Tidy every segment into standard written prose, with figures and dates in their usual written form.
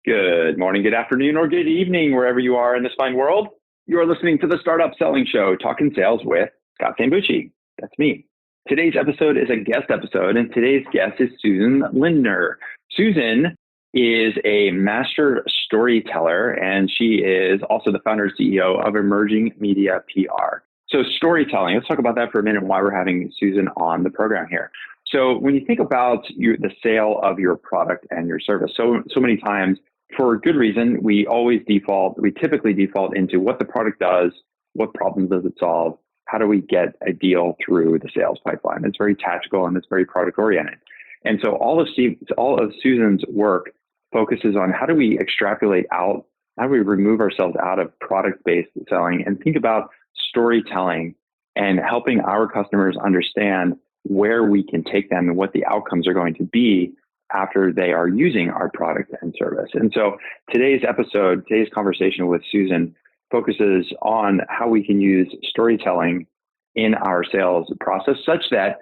Good morning, good afternoon, or good evening, wherever you are in this fine world. You are listening to the Startup Selling Show, Talking Sales with Scott Sambucci. That's me. Today's episode is a guest episode, and today's guest is Susan Lindner. Susan is a master storyteller, and she is also the founder and CEO of Emerging Media PR. So storytelling, let's talk about that for a minute, why we're having Susan on the program here. So when you think about the sale of your product and your service, so many times, for good reason, we typically default into what the product does, what problems does it solve, how do we get a deal through the sales pipeline. It's very tactical and it's very product oriented. And so all of Susan's work focuses on how do we extrapolate out, how do we remove ourselves out of product-based selling and think about storytelling and helping our customers understand where we can take them and what the outcomes are going to be after they are using our product and service. And so today's conversation with Susan focuses on how we can use storytelling in our sales process such that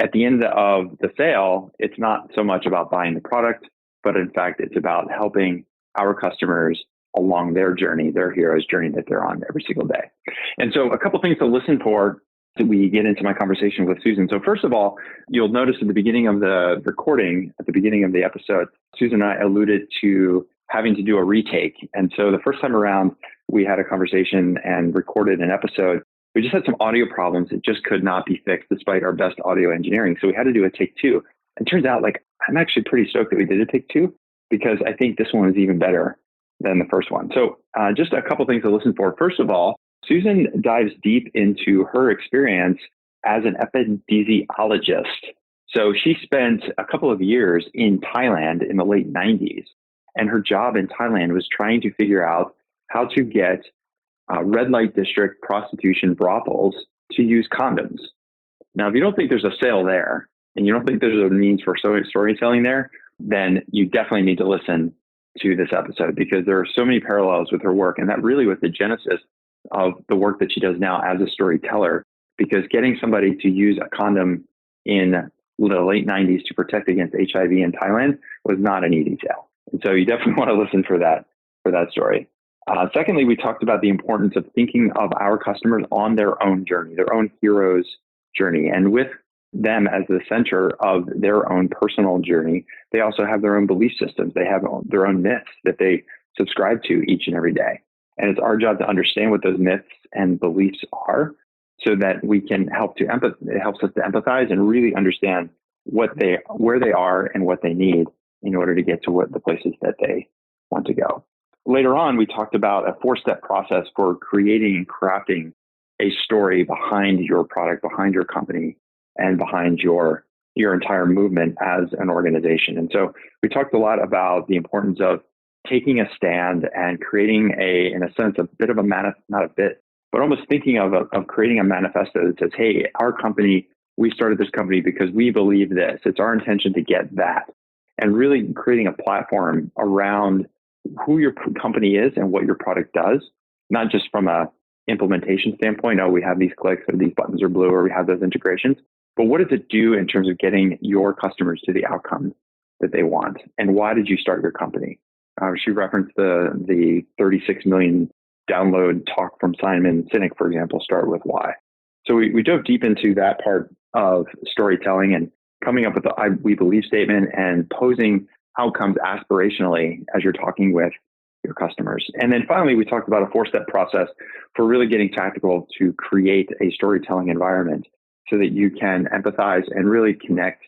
at the end of the sale, it's not so much about buying the product, but in fact, it's about helping our customers along their journey, their hero's journey that they're on every single day. And so a couple things to listen for as we get into my conversation with Susan. So first of all, you'll notice at the beginning of the recording, at the beginning of the episode, Susan and I alluded to having to do a retake. And so the first time around, we had a conversation and recorded an episode. We just had some audio problems that just could not be fixed despite our best audio engineering. So we had to do a take two. And it turns out, I'm actually pretty stoked that we did a take two because I think this one was even better than the first one. So just a couple things to listen for. First of all, Susan dives deep into her experience as an epidemiologist. So she spent a couple of years in Thailand in the late 90s, and her job in Thailand was trying to figure out how to get red light district prostitution brothels to use condoms. Now, if you don't think there's a sale there, and you don't think there's a means for storytelling there, then you definitely need to listen to this episode because there are so many parallels with her work, and that really was the genesis of the work that she does now as a storyteller, because getting somebody to use a condom in the late 90s to protect against HIV in Thailand was not an easy sale. And so you definitely want to listen for that story. Secondly, we talked about the importance of thinking of our customers on their own journey, their own hero's journey. And with them as the center of their own personal journey, they also have their own belief systems. They have their own myths that they subscribe to each and every day. And it's our job to understand what those myths and beliefs are so that we can it helps us to empathize and really understand where they are and what they need in order to get to the places that they want to go. Later on, we talked about a 4-step process for creating and crafting a story behind your product, behind your company, and behind your entire movement as an organization. And so we talked a lot about the importance of taking a stand and creating in a sense, a bit of a not a bit, but almost thinking of creating a manifesto that says, hey, our company, we started this company because we believe this. It's our intention to get that. And really creating a platform around who your company is and what your product does, not just from a implementation standpoint. Oh, we have these clicks or these buttons are blue or we have those integrations, but what does it do in terms of getting your customers to the outcome that they want? And why did you start your company? She referenced the 36 million download talk from Simon Sinek, for example, start with why. So we dove deep into that part of storytelling and coming up with the we believe statement and posing outcomes aspirationally as you're talking with your customers. And then finally, we talked about a 4-step process for really getting tactical to create a storytelling environment so that you can empathize and really connect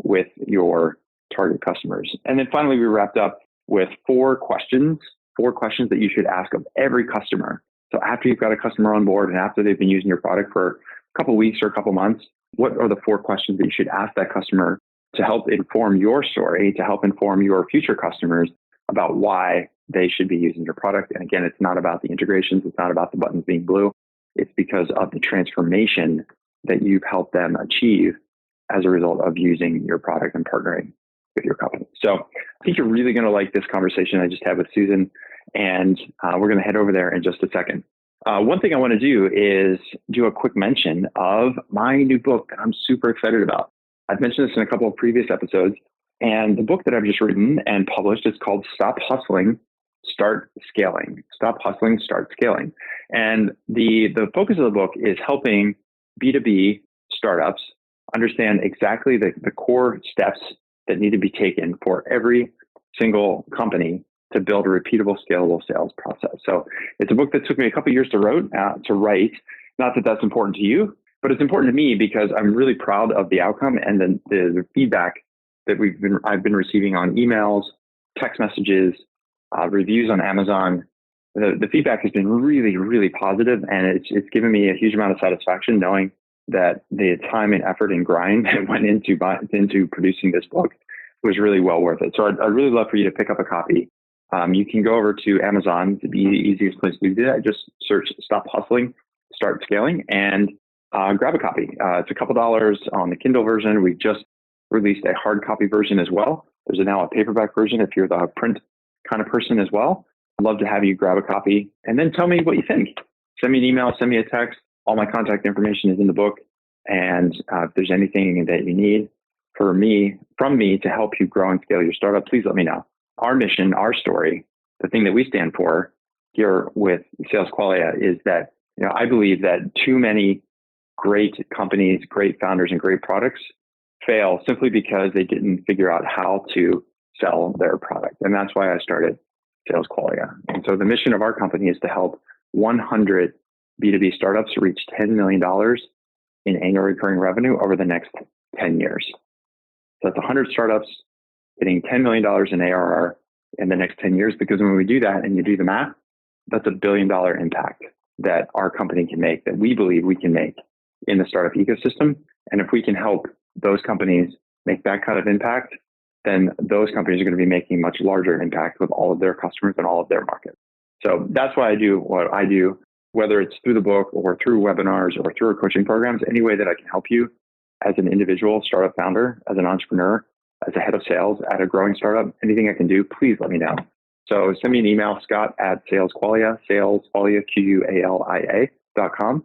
with your target customers. And then finally, we wrapped up with 4 questions that you should ask of every customer. So after you've got a customer on board and after they've been using your product for a couple of weeks or a couple of months, what are the 4 questions that you should ask that customer to help inform your story, to help inform your future customers about why they should be using your product? And again, it's not about the integrations. It's not about the buttons being blue. It's because of the transformation that you've helped them achieve as a result of using your product and partnering with your company. So I think you're really going to like this conversation I just had with Susan, and we're going to head over there in just a second. One thing I want to do is do a quick mention of my new book that I'm super excited about. I've mentioned this in a couple of previous episodes, And the book that I've just written and published is called Stop Hustling, Start Scaling. Stop Hustling, Start Scaling. And the focus of the book is helping B2B startups understand exactly the core steps that need to be taken for every single company to build a repeatable, scalable sales process. So it's a book that took me a couple of years to write. Not that that's important to you, but it's important to me because I'm really proud of the outcome and the feedback that I've been receiving on emails, text messages, reviews on Amazon. The feedback has been really, really positive, and it's given me a huge amount of satisfaction knowing that the time and effort and grind that went into producing this book was really well worth it. So I'd really love for you to pick up a copy. You can go over to Amazon to be the easiest place to do that. Just search Stop Hustling, Start Scaling, and grab a copy. It's a couple dollars on the Kindle version. We just released a hard copy version as well. There's now a paperback version if you're the print kind of person as well. I'd love to have you grab a copy and then tell me what you think. Send me an email, send me a text. All my contact information is in the book. And if there's anything that you need from me to help you grow and scale your startup, please let me know. Our mission, our story, the thing that we stand for here with Sales Qualia is that, I believe that too many great companies, great founders, and great products fail simply because they didn't figure out how to sell their product. And that's why I started Sales Qualia. And so the mission of our company is to help 100 B2B startups reach $10 million in annual recurring revenue over the next 10 years. So that's 100 startups getting $10 million in ARR in the next 10 years, because when we do that and you do the math, that's $1 billion impact that our company can make, that we believe we can make in the startup ecosystem. And if we can help those companies make that kind of impact, then those companies are going to be making much larger impact with all of their customers and all of their markets. So that's why I do what I do, whether it's through the book or through webinars or through our coaching programs, any way that I can help you as an individual startup founder, as an entrepreneur, as a head of sales at a growing startup, anything I can do, please let me know. So send me an email, Scott@salesqualia, salesqualia, QUALIA.com.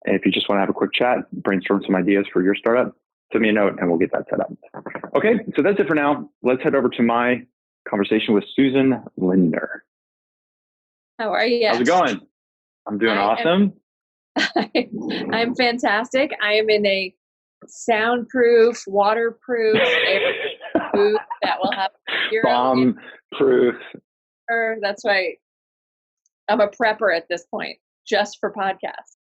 And if you just want to have a quick chat, brainstorm some ideas for your startup, send me a note and we'll get that set up. Okay, so that's it for now. Let's head over to my conversation with Susan Lindner. How are you? How's it going? I'm doing awesome. I'm fantastic. I am in a soundproof, waterproof booth that will have bomb-proof. That's right. I'm a prepper at this point, just for podcasts.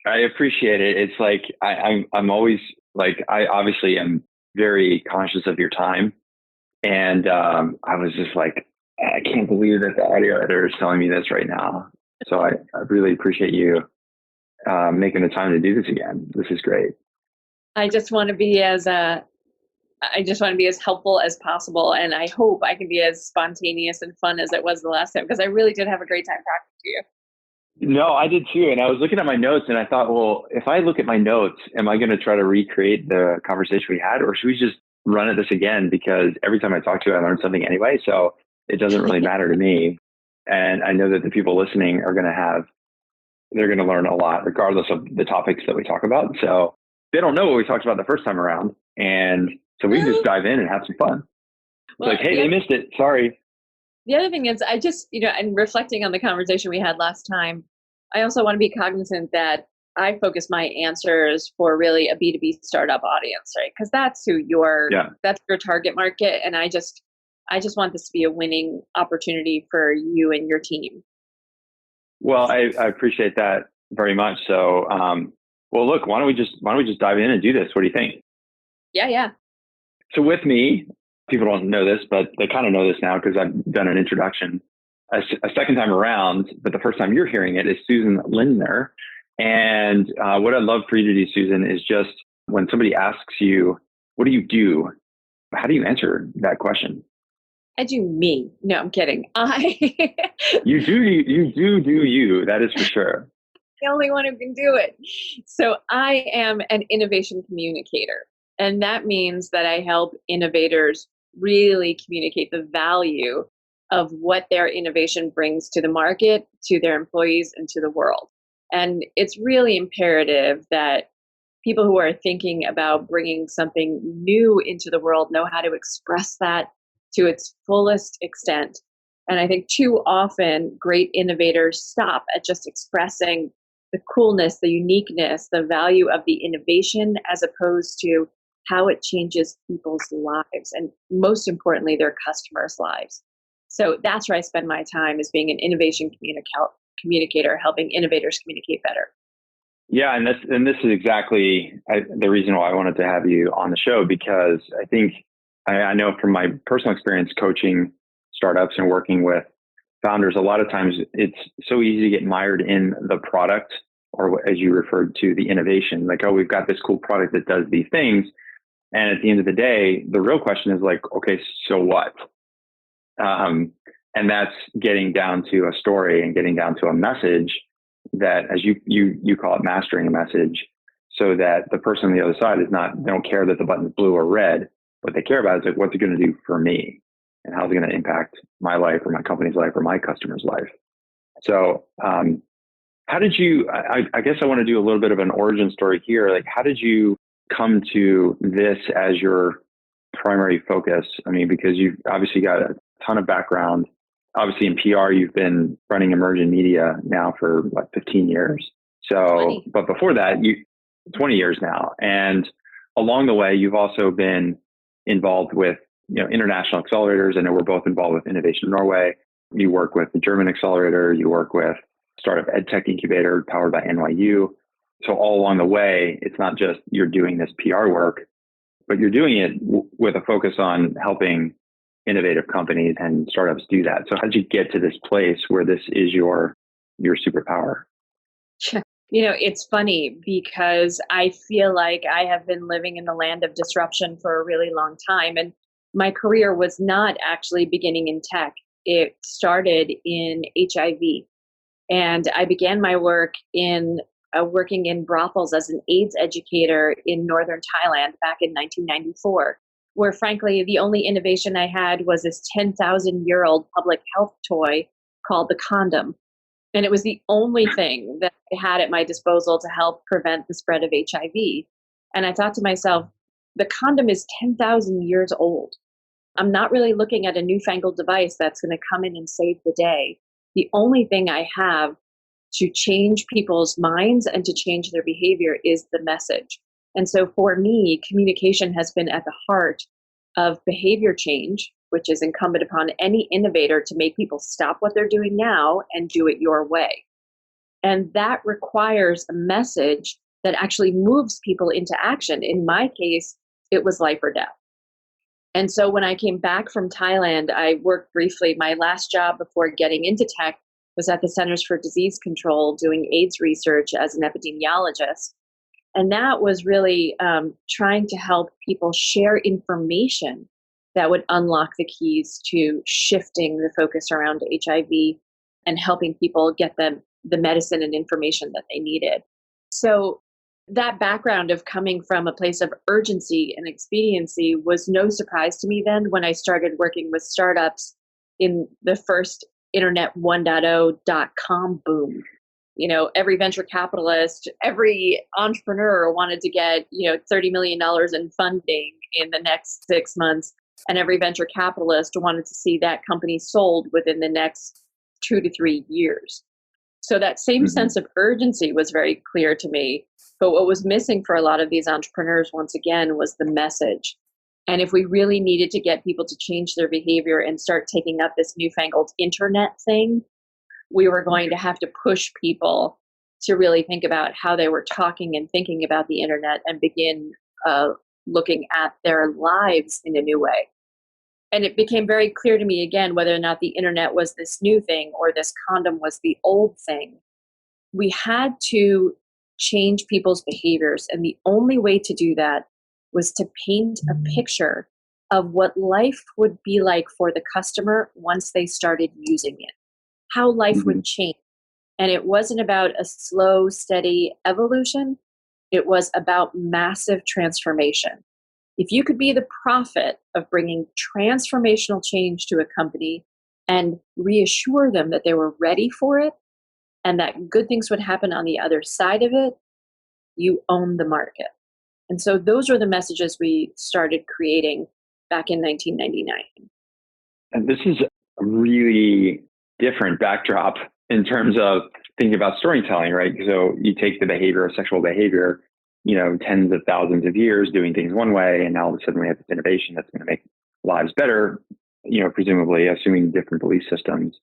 I appreciate it. It's like I'm always like, I obviously am very conscious of your time, and I was just like, I can't believe that the audio editor is telling me this right now. So I really appreciate you making the time to do this again. This is great. I just want to be as helpful as possible, and I hope I can be as spontaneous and fun as it was the last time, because I really did have a great time talking to you. No, I did too. And I was looking at my notes and I thought, well, if I look at my notes, am I going to try to recreate the conversation we had, or should we just run at this again? Because every time I talk to you, I learn something anyway. So it doesn't really matter to me. And I know that the people listening are they're going to learn a lot, regardless of the topics that we talk about. So they don't know what we talked about the first time around. And so we can just dive in and have some fun. Well, like, hey, they missed it. Sorry. The other thing is, I just, and reflecting on the conversation we had last time, I also want to be cognizant that I focus my answers for really a B2B startup audience, right? Because that's that's your target market. And I just want this to be a winning opportunity for you and your team. Well, I appreciate that very much. So, well, look, why don't we just dive in and do this? What do you think? Yeah. So with me, people don't know this, but they kind of know this now because I've done an introduction a second time around, but the first time you're hearing it is Susan Lindner. And what I'd love for you to do, Susan, is just when somebody asks you, what do you do? How do you answer that question? I do me. No, I'm kidding. You do you. That is for sure. The only one who can do it. So I am an innovation communicator. And that means that I help innovators really communicate the value of what their innovation brings to the market, to their employees, and to the world. And it's really imperative that people who are thinking about bringing something new into the world know how to express that to its fullest extent. And I think too often great innovators stop at just expressing the coolness, the uniqueness, the value of the innovation, as opposed to how it changes people's lives and most importantly, their customers' lives. So that's where I spend my time, is being an innovation communicator, helping innovators communicate better. Yeah, and this is exactly the reason why I wanted to have you on the show, because I think I know from my personal experience coaching startups and working with founders, a lot of times it's so easy to get mired in the product, or as you referred to, the innovation. Like, oh, we've got this cool product that does these things. And at the end of the day, the real question is like, okay, so what? And that's getting down to a story and getting down to a message that, as you call it, mastering a message, so that the person on the other side they don't care that the button's blue or red. What they care about is like, what's it going to do for me, and how's it going to impact my life or my company's life or my customer's life. So, how did you? I guess I want to do a little bit of an origin story here. Like, how did you come to this as your primary focus? I mean, because you've obviously got a ton of background. Obviously, in PR, you've been running emerging media now for like 15 years. So, 20. But before that, 20 years now. And along the way, you've also been involved with, international accelerators. I know we're both involved with Innovation Norway. You work with the German accelerator. You work with startup EdTech incubator powered by NYU. So all along the way, it's not just you're doing this PR work, but you're doing it with a focus on helping innovative companies and startups do that. So how did you get to this place where this is your superpower? It's funny because I feel like I have been living in the land of disruption for a really long time. And my career was not actually beginning in tech. It started in HIV. And I began my work in working in brothels as an AIDS educator in northern Thailand back in 1994, where frankly, the only innovation I had was this 10,000-year-old public health toy called the condom. And it was the only thing that I had at my disposal to help prevent the spread of HIV. And I thought to myself, the condom is 10,000 years old. I'm not really looking at a newfangled device that's going to come in and save the day. The only thing I have to change people's minds and to change their behavior is the message. And so for me, communication has been at the heart of behavior change, which is incumbent upon any innovator to make people stop what they're doing now and do it your way. And that requires a message that actually moves people into action. In my case, it was life or death. And so when I came back from Thailand, I worked briefly. My last job before getting into tech was at the Centers for Disease Control doing AIDS research as an epidemiologist. And that was really trying to help people share information that would unlock the keys to shifting the focus around HIV and helping people get them the medicine and information that they needed. So that background of coming from a place of urgency and expediency was no surprise to me then when I started working with startups in the first Internet 1.0.com boom. Every venture capitalist, every entrepreneur wanted to get, $30 million in funding in the next 6 months. And every venture capitalist wanted to see that company sold within the next 2 to 3 years. So that same sense of urgency was very clear to me. But what was missing for a lot of these entrepreneurs, once again, was the message. And if we really needed to get people to change their behavior and start taking up this newfangled internet thing, we were going to have to push people to really think about how they were talking and thinking about the internet and begin looking at their lives in a new way. And it became very clear to me again, whether or not the internet was this new thing or this condom was the old thing. We had to change people's behaviors. And the only way to do that was to paint a picture of what life would be like for the customer once they started using it, how life would change. And it wasn't about a slow, steady evolution. It was about massive transformation. If you could be the prophet of bringing transformational change to a company and reassure them that they were ready for it and that good things would happen on the other side of it, you own the market. And so those are the messages we started creating back in 1999. And this is a really different backdrop in terms of thinking about storytelling, right? So you take the behavior of sexual behavior, tens of thousands of years doing things one way, and now all of a sudden we have this innovation that's going to make lives better, presumably assuming different belief systems.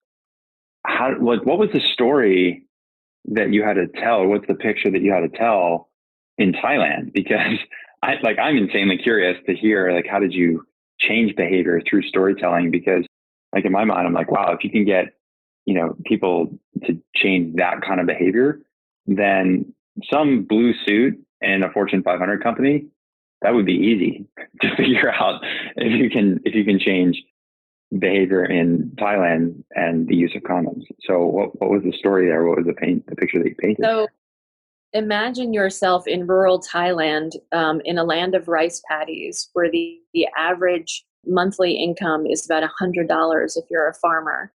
What was the story that you had to tell? What's the picture that you had to tell in Thailand? Because I'm insanely curious to hear, how did you change behavior through storytelling? Because in my mind, I'm like, wow, if you can get, people to change that kind of behavior, then some blue suit in a Fortune 500 company, that would be easy to figure out if you can change behavior in Thailand and the use of condoms. So what was the story there? What was the picture that you painted? So imagine yourself in rural Thailand, in a land of rice paddies, where the average monthly income is about $100 if you're a farmer,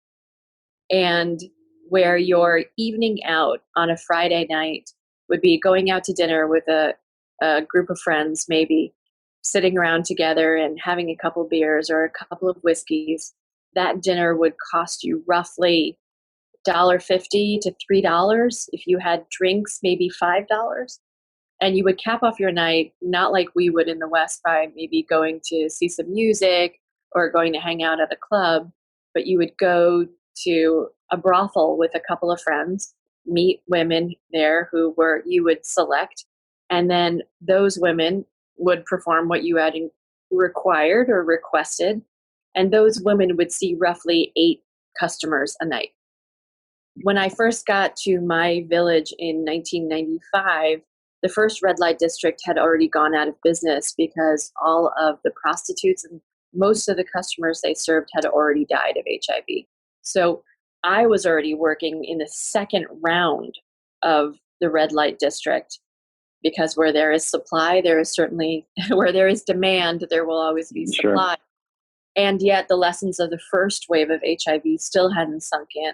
and where your evening out on a Friday night would be going out to dinner with a group of friends, maybe sitting around together and having a couple beers or a couple of whiskeys. That dinner would cost you roughly $1.50 to $3. If you had drinks, maybe $5. And you would cap off your night, not like we would in the West by maybe going to see some music or going to hang out at a club, but you would go to a brothel with a couple of friends, meet women there you would select, and then those women would perform what you had required or requested, and those women would see roughly 8 customers a night. When I first got to my village in 1995, the first red light district had already gone out of business because all of the prostitutes and most of the customers they served had already died of HIV. So I was already working in the second round of the red light district, because where there is supply, there is certainly, where there is demand, there will always be supply. Sure. And yet the lessons of the first wave of HIV still hadn't sunk in.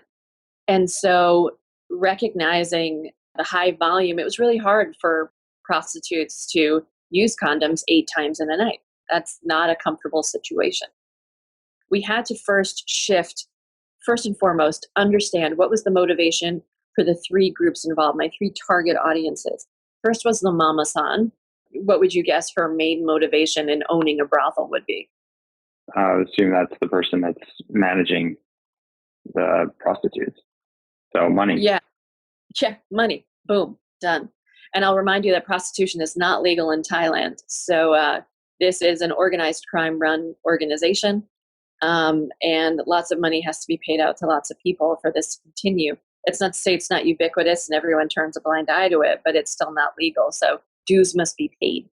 And so recognizing the high volume, it was really hard for prostitutes to use condoms 8 times in a night. That's not a comfortable situation. We had to first and foremost, understand what was the motivation for the 3 groups involved, my 3 target audiences. First was the mama-san. What would you guess her main motivation in owning a brothel would be? I would assume that's the person that's managing the prostitutes. So money. Yeah, money. Boom, done. And I'll remind you that prostitution is not legal in Thailand. So this is an organized crime run organization. And lots of money has to be paid out to lots of people for this to continue. It's not to say it's not ubiquitous and everyone turns a blind eye to it, but it's still not legal. So dues must be paid.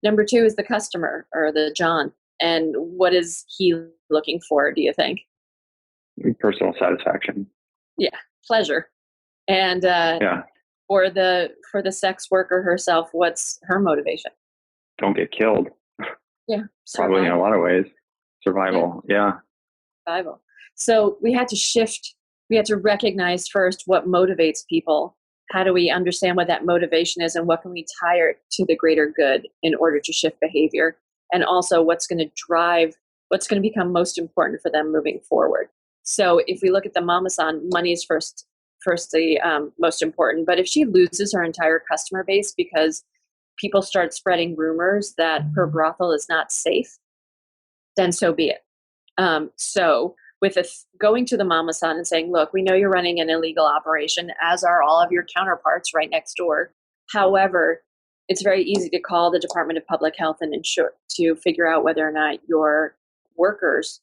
Number 2 is the customer, or the John. And what is he looking for, do you think? Personal satisfaction. Yeah, pleasure. And for the sex worker herself, what's her motivation? Don't get killed. Yeah. Probably in a lot of ways. Survival. Yeah. Survival. So we had to shift. We had to recognize first what motivates people. How do we understand what that motivation is, and what can we tie it to the greater good in order to shift behavior? And also what's going to become most important for them moving forward. So if we look at the mama-san, money is firstly most important. But if she loses her entire customer base because people start spreading rumors that her brothel is not safe, then so be it. So with going to the mama-san and saying, look, we know you're running an illegal operation, as are all of your counterparts right next door. However, it's very easy to call the Department of Public Health and ensure to figure out whether or not your workers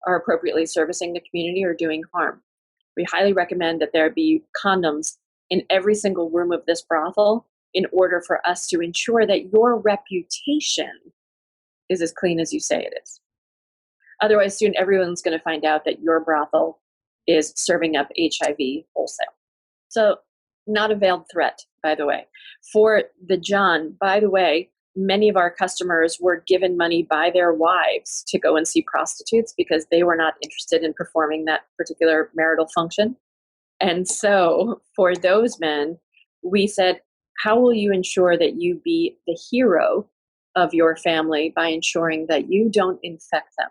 are appropriately servicing the community or doing harm. We highly recommend that there be condoms in every single room of this brothel in order for us to ensure that your reputation is as clean as you say it is. Otherwise, soon everyone's going to find out that your brothel is serving up HIV wholesale. So, not a veiled threat, by the way. For the John, by the way, many of our customers were given money by their wives to go and see prostitutes because they were not interested in performing that particular marital function. And so for those men, we said, how will you ensure that you be the hero of your family by ensuring that you don't infect them?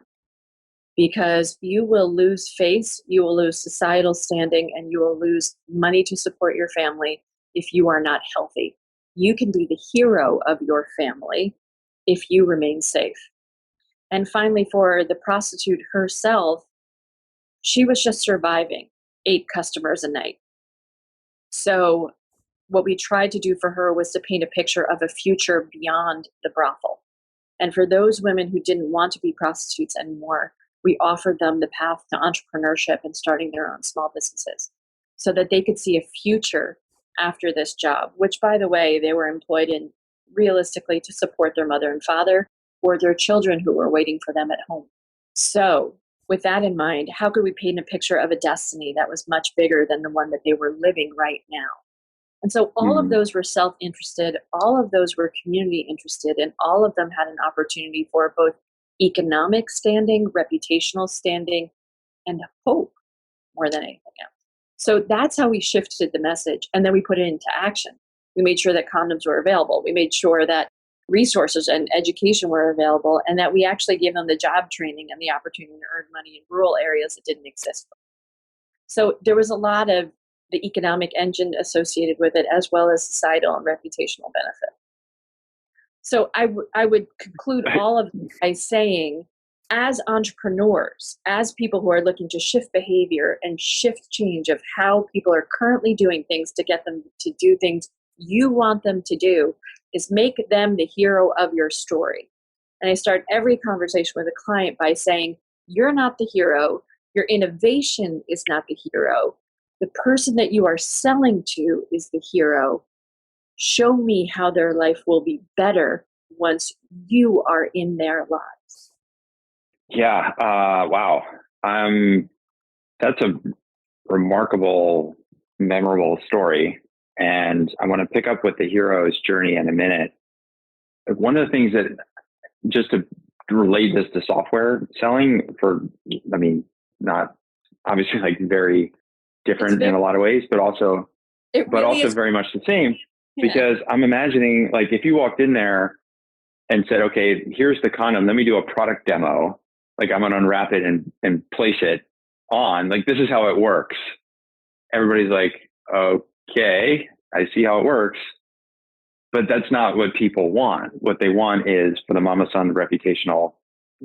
Because you will lose face, you will lose societal standing, and you will lose money to support your family if you are not healthy. You can be the hero of your family if you remain safe. And finally, for the prostitute herself, she was just surviving 8 customers a night. So what we tried to do for her was to paint a picture of a future beyond the brothel. And for those women who didn't want to be prostitutes anymore, we offered them the path to entrepreneurship and starting their own small businesses so that they could see a future after this job, which, by the way, they were employed in realistically to support their mother and father or their children who were waiting for them at home. So with that in mind, how could we paint a picture of a destiny that was much bigger than the one that they were living right now? And so all of those were self-interested, all of those were community interested, and all of them had an opportunity for both economic standing, reputational standing, and hope more than anything else. So that's how we shifted the message. And then we put it into action. We made sure that condoms were available. We made sure that resources and education were available, and that we actually gave them the job training and the opportunity to earn money in rural areas that didn't exist. So there was a lot of the economic engine associated with it, as well as societal and reputational benefit. So I would conclude all of this by saying, as entrepreneurs, as people who are looking to shift behavior and shift change of how people are currently doing things to get them to do things you want them to do, is make them the hero of your story. And I start every conversation with a client by saying, you're not the hero. Your innovation is not the hero. The person that you are selling to is the hero. Show me how their life will be better once you are in their lives. Yeah. Wow. That's a remarkable, memorable story. And I want to pick up with the hero's journey in a minute. One of the things that, just to relate this to software selling not obviously like very different in a lot of ways, but also very much the same. Yeah. Because I'm imagining, like, if you walked in there and said, okay, here's the condom, let me do a product demo. Like, I'm going to unwrap it and place it on. Like, this is how it works. Everybody's like, okay, I see how it works. But that's not what people want. What they want is for the mama son reputational,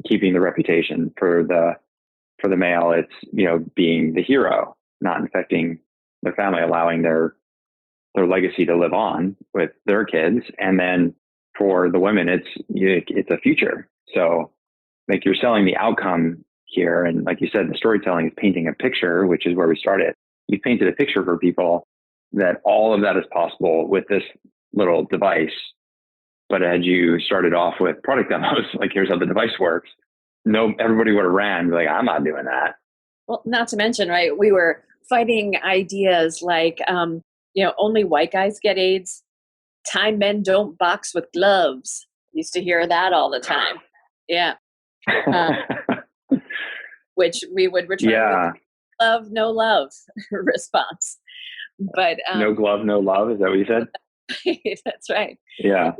keeping the reputation. For the male, it's, being the hero, not infecting their family, allowing their legacy to live on with their kids. And then for the women, it's a future. So like, you're selling the outcome here. And like you said, the storytelling is painting a picture, which is where we started. You painted a picture for people that all of that is possible with this little device. But had you started off with product demos, like, here's how the device works, everybody would have ran, like, I'm not doing that. Well, not to mention, right, we were fighting ideas like, only white guys get AIDS. Thai men don't box with gloves. Used to hear that all the time. Yeah. Which we would return with love, no love response. But no glove, no love. Is that what you said? That's right. Yeah.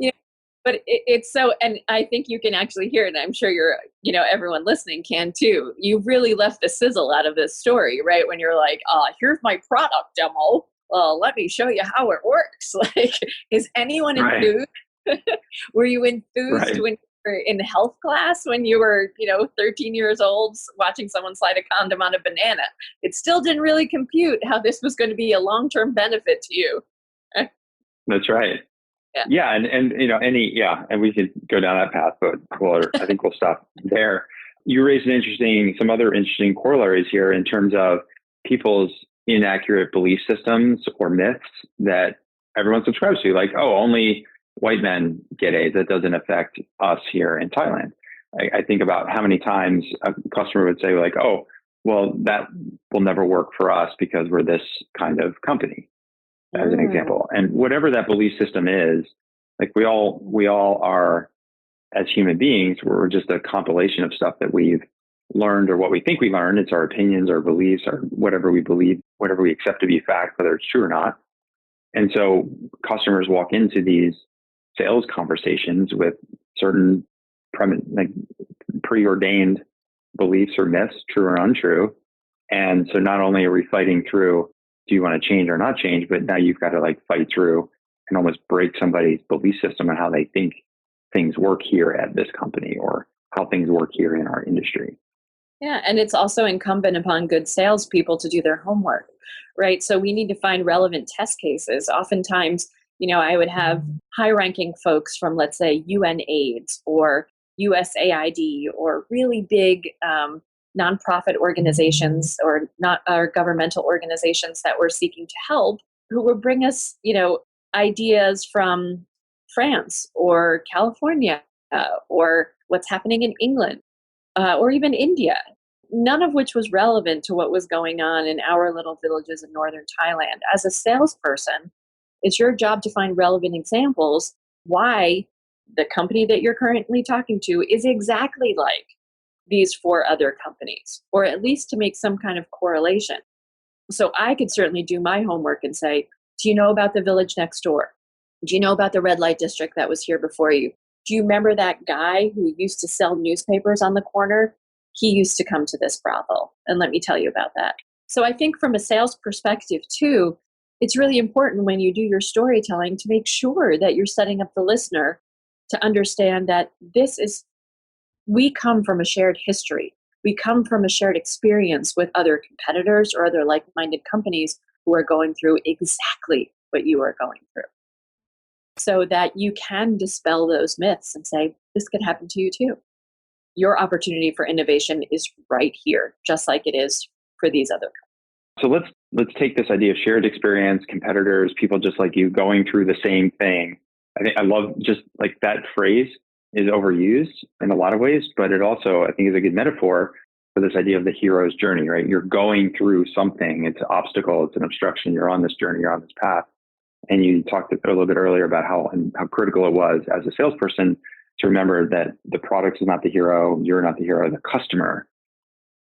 But it's so, and I think you can actually hear it. And I'm sure everyone listening can too. You really left the sizzle out of this story, right? When you're like, here's my product demo. Let me show you how it works. Like, is anyone enthused? Were you enthused when you were in health class, when you were, 13 years old, watching someone slide a condom on a banana? It still didn't really compute how this was going to be a long-term benefit to you. That's right. Yeah. And we could go down that path, but I think we'll stop there. You raised some other interesting corollaries here in terms of people's inaccurate belief systems or myths that everyone subscribes to, like, only white men get AIDS. That doesn't affect us here in Thailand. I think about how many times a customer would say, like, that will never work for us because we're this kind of company, as an example. And whatever that belief system is, like, we all are, as human beings, we're just a compilation of stuff that we've learned or what we think we learned. It's our opinions, our beliefs, or whatever we believe, whatever we accept to be fact, whether it's true or not. And so customers walk into these sales conversations with certain like preordained beliefs or myths, true or untrue. And so not only are we fighting through, do you want to change or not change, but now you've got to like fight through and almost break somebody's belief system on how they think things work here at this company or how things work here in our industry. Yeah, and it's also incumbent upon good salespeople to do their homework, right? So we need to find relevant test cases. Oftentimes, I would have high-ranking folks from, let's say, UNAIDS or USAID or really big nonprofit organizations or not or governmental organizations that we're seeking to help, who will bring us, ideas from France or California or what's happening in England or even India, none of which was relevant to what was going on in our little villages in northern Thailand. As a salesperson, it's your job to find relevant examples why the company that you're currently talking to is exactly like these four other companies, or at least to make some kind of correlation. So I could certainly do my homework and say, do you know about the village next door? Do you know about the red light district that was here before you? Do you remember that guy who used to sell newspapers on the corner? He used to come to this brothel. And let me tell you about that. So I think from a sales perspective too, it's really important when you do your storytelling to make sure that you're setting up the listener to understand that we come from a shared history. We come from a shared experience with other competitors or other like-minded companies who are going through exactly what you are going through, so that you can dispel those myths and say, this could happen to you too. Your opportunity for innovation is right here, just like it is for these other companies. So let's take this idea of shared experience, competitors, people just like you going through the same thing. I love just like that phrase is overused in a lot of ways, but it also, I think, is a good metaphor for this idea of the hero's journey, right? You're going through something. It's an obstacle. It's an obstruction. You're on this journey. You're on this path. And you talked a little bit earlier about how critical it was as a salesperson to remember that the product is not the hero. You're not the hero. The customer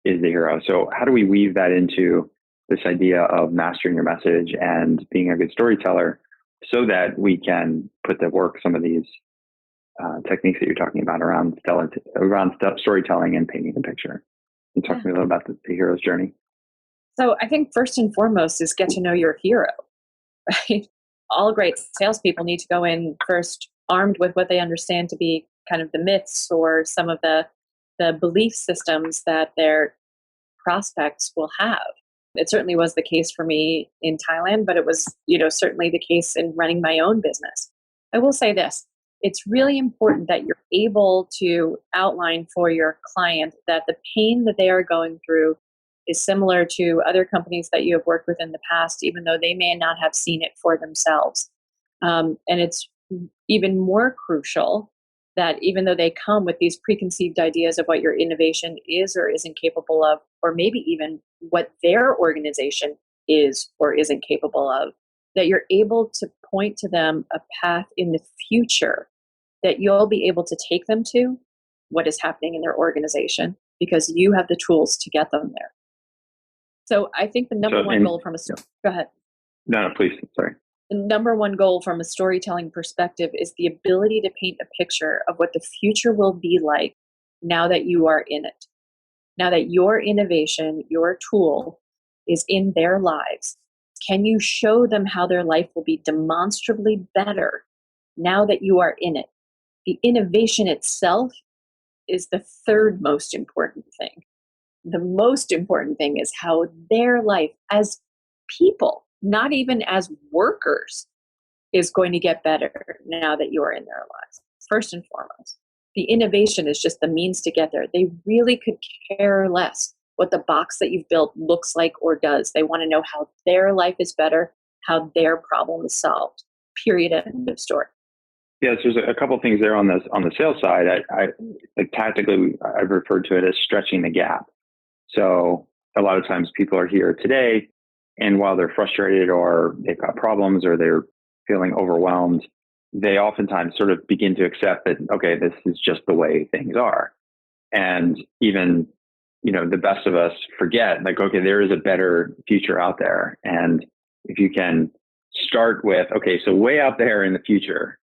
is the hero. So how do we weave that into this idea of mastering your message and being a good storyteller so that we can put to work some of these techniques that you're talking about around storytelling and painting the picture? Can you talk to me a little about the hero's journey? So I think first and foremost is get to know your hero, right? All great salespeople need to go in first armed with what they understand to be kind of the myths or some of the belief systems that their prospects will have. It certainly was the case for me in Thailand, but it was, certainly the case in running my own business. I will say this. It's really important that you're able to outline for your client that the pain that they are going through is similar to other companies that you have worked with in the past, even though they may not have seen it for themselves. And it's even more crucial that even though they come with these preconceived ideas of what your innovation is or isn't capable of, or maybe even what their organization is or isn't capable of, that you're able to point to them a path in the future that you'll be able to take them to what is happening in their organization because you have the tools to get them there. So I think the number one goal from go ahead. No, please. Sorry. The number one goal from a storytelling perspective is the ability to paint a picture of what the future will be like now that you are in it. Now that your innovation, your tool is in their lives, can you show them how their life will be demonstrably better now that you are in it? The innovation itself is the third most important thing. The most important thing is how their life as people, not even as workers, is going to get better now that you are in their lives. First and foremost, the innovation is just the means to get there. They really could care less what the box that you've built looks like or does. They want to know how their life is better, how their problem is solved. Period. End of story. Yes, there's a couple of things there on the sales side. I like tactically, I've referred to it as stretching the gap. So a lot of times people are here today, and while they're frustrated or they've got problems or they're feeling overwhelmed, they oftentimes sort of begin to accept that, okay, this is just the way things are. And even, the best of us forget, like, okay, there is a better future out there. And if you can start with, okay, so way out there in the future,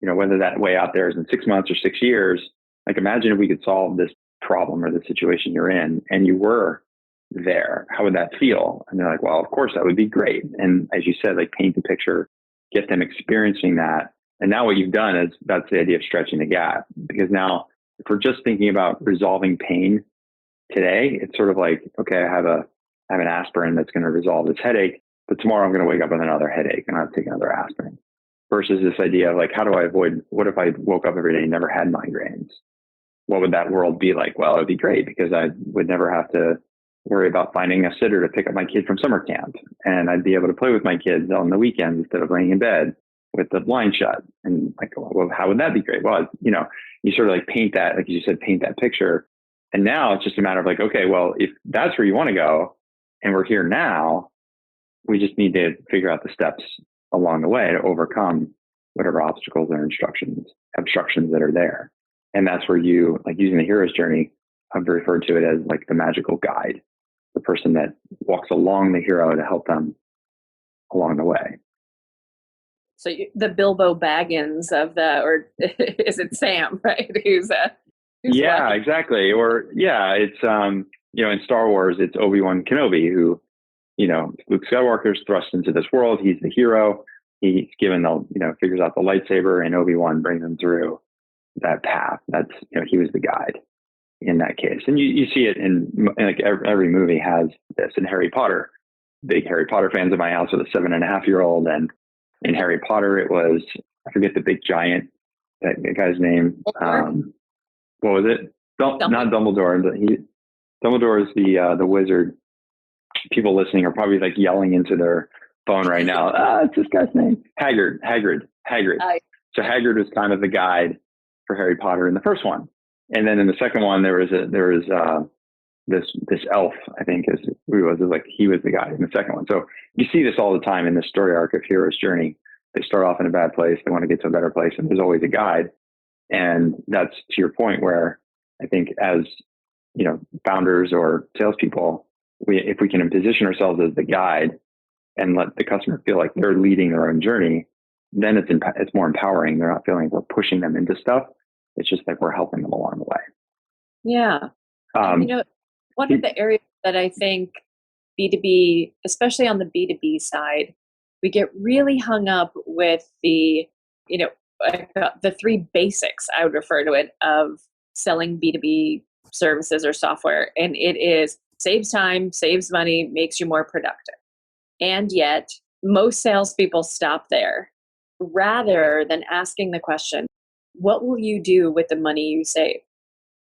whether that way out there is in 6 months or 6 years, like imagine if we could solve this problem or the situation you're in and you were there, how would that feel? And they're like, well, of course that would be great. And as you said, like paint the picture, get them experiencing that. And now what you've done is that's the idea of stretching the gap, because now if we're just thinking about resolving pain today, it's sort of like, okay, I have an aspirin that's going to resolve this headache, but tomorrow I'm going to wake up with another headache and I have to take another aspirin. Versus this idea of like, how do I avoid, what if I woke up every day and never had migraines? What would that world be like? Well, it would be great because I would never have to worry about finding a sitter to pick up my kid from summer camp. And I'd be able to play with my kids on the weekends instead of laying in bed with the blind shut. And like, well, how would that be great? Well, you sort of like paint that, like you said, paint that picture. And now it's just a matter of like, okay, well, if that's where you want to go and we're here now, we just need to figure out the steps along the way to overcome whatever obstacles or obstructions that are there. And that's where you, like using the hero's journey, I've referred to it as like the magical guide, the person that walks along the hero to help them along the way. So the Bilbo Baggins of or is it Sam, right? Who's yeah, exactly. Or it's, in Star Wars, it's Obi-Wan Kenobi who, Luke Skywalker's thrust into this world. He's the hero. He's given figures out the lightsaber, and Obi-Wan brings him through that path. That's, he was the guide in that case. And you see it in like every movie has this. In Harry Potter, big Harry Potter fans in my house with a 7.5-year-old. And in Harry Potter, it was, I forget the big giant, that guy's name. What was it? Not Dumbledore. But Dumbledore is the wizard. People listening are probably like yelling into their phone right now. It's this guy's name. Hagrid. So Hagrid was kind of the guide for Harry Potter in the first one. And then in the second one, there was this elf, I think he was the guy in the second one. So you see this all the time in the story arc of hero's journey. They start off in a bad place. They want to get to a better place. And there's always a guide. And that's to your point where I think as, founders or salespeople, if we can position ourselves as the guide and let the customer feel like they're leading their own journey, then it's more empowering. They're not feeling like we're pushing them into stuff. It's just like we're helping them along the way. Yeah. One of the areas that I think B2B, especially on the B2B side, we get really hung up with the three basics, I would refer to it, of selling B2B services or software. And it is saves time, saves money, makes you more productive. And yet most salespeople stop there rather than asking the question, what will you do with the money you save?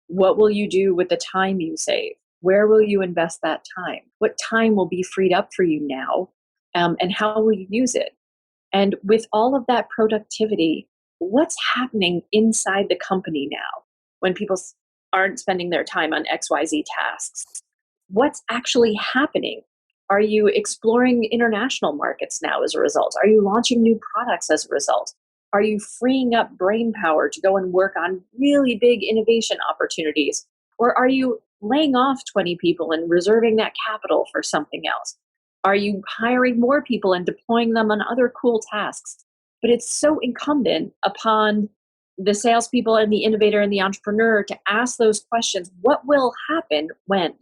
What will you do with the time you save? Where will you invest that time? What time will be freed up for you now? And how will you use it? And with all of that productivity, what's happening inside the company now when people aren't spending their time on XYZ tasks? What's actually happening? Are you exploring international markets now as a result? Are you launching new products as a result? Are you freeing up brain power to go and work on really big innovation opportunities? Or are you laying off 20 people and reserving that capital for something else? Are you hiring more people and deploying them on other cool tasks? But it's so incumbent upon the salespeople and the innovator and the entrepreneur to ask those questions. What will happen when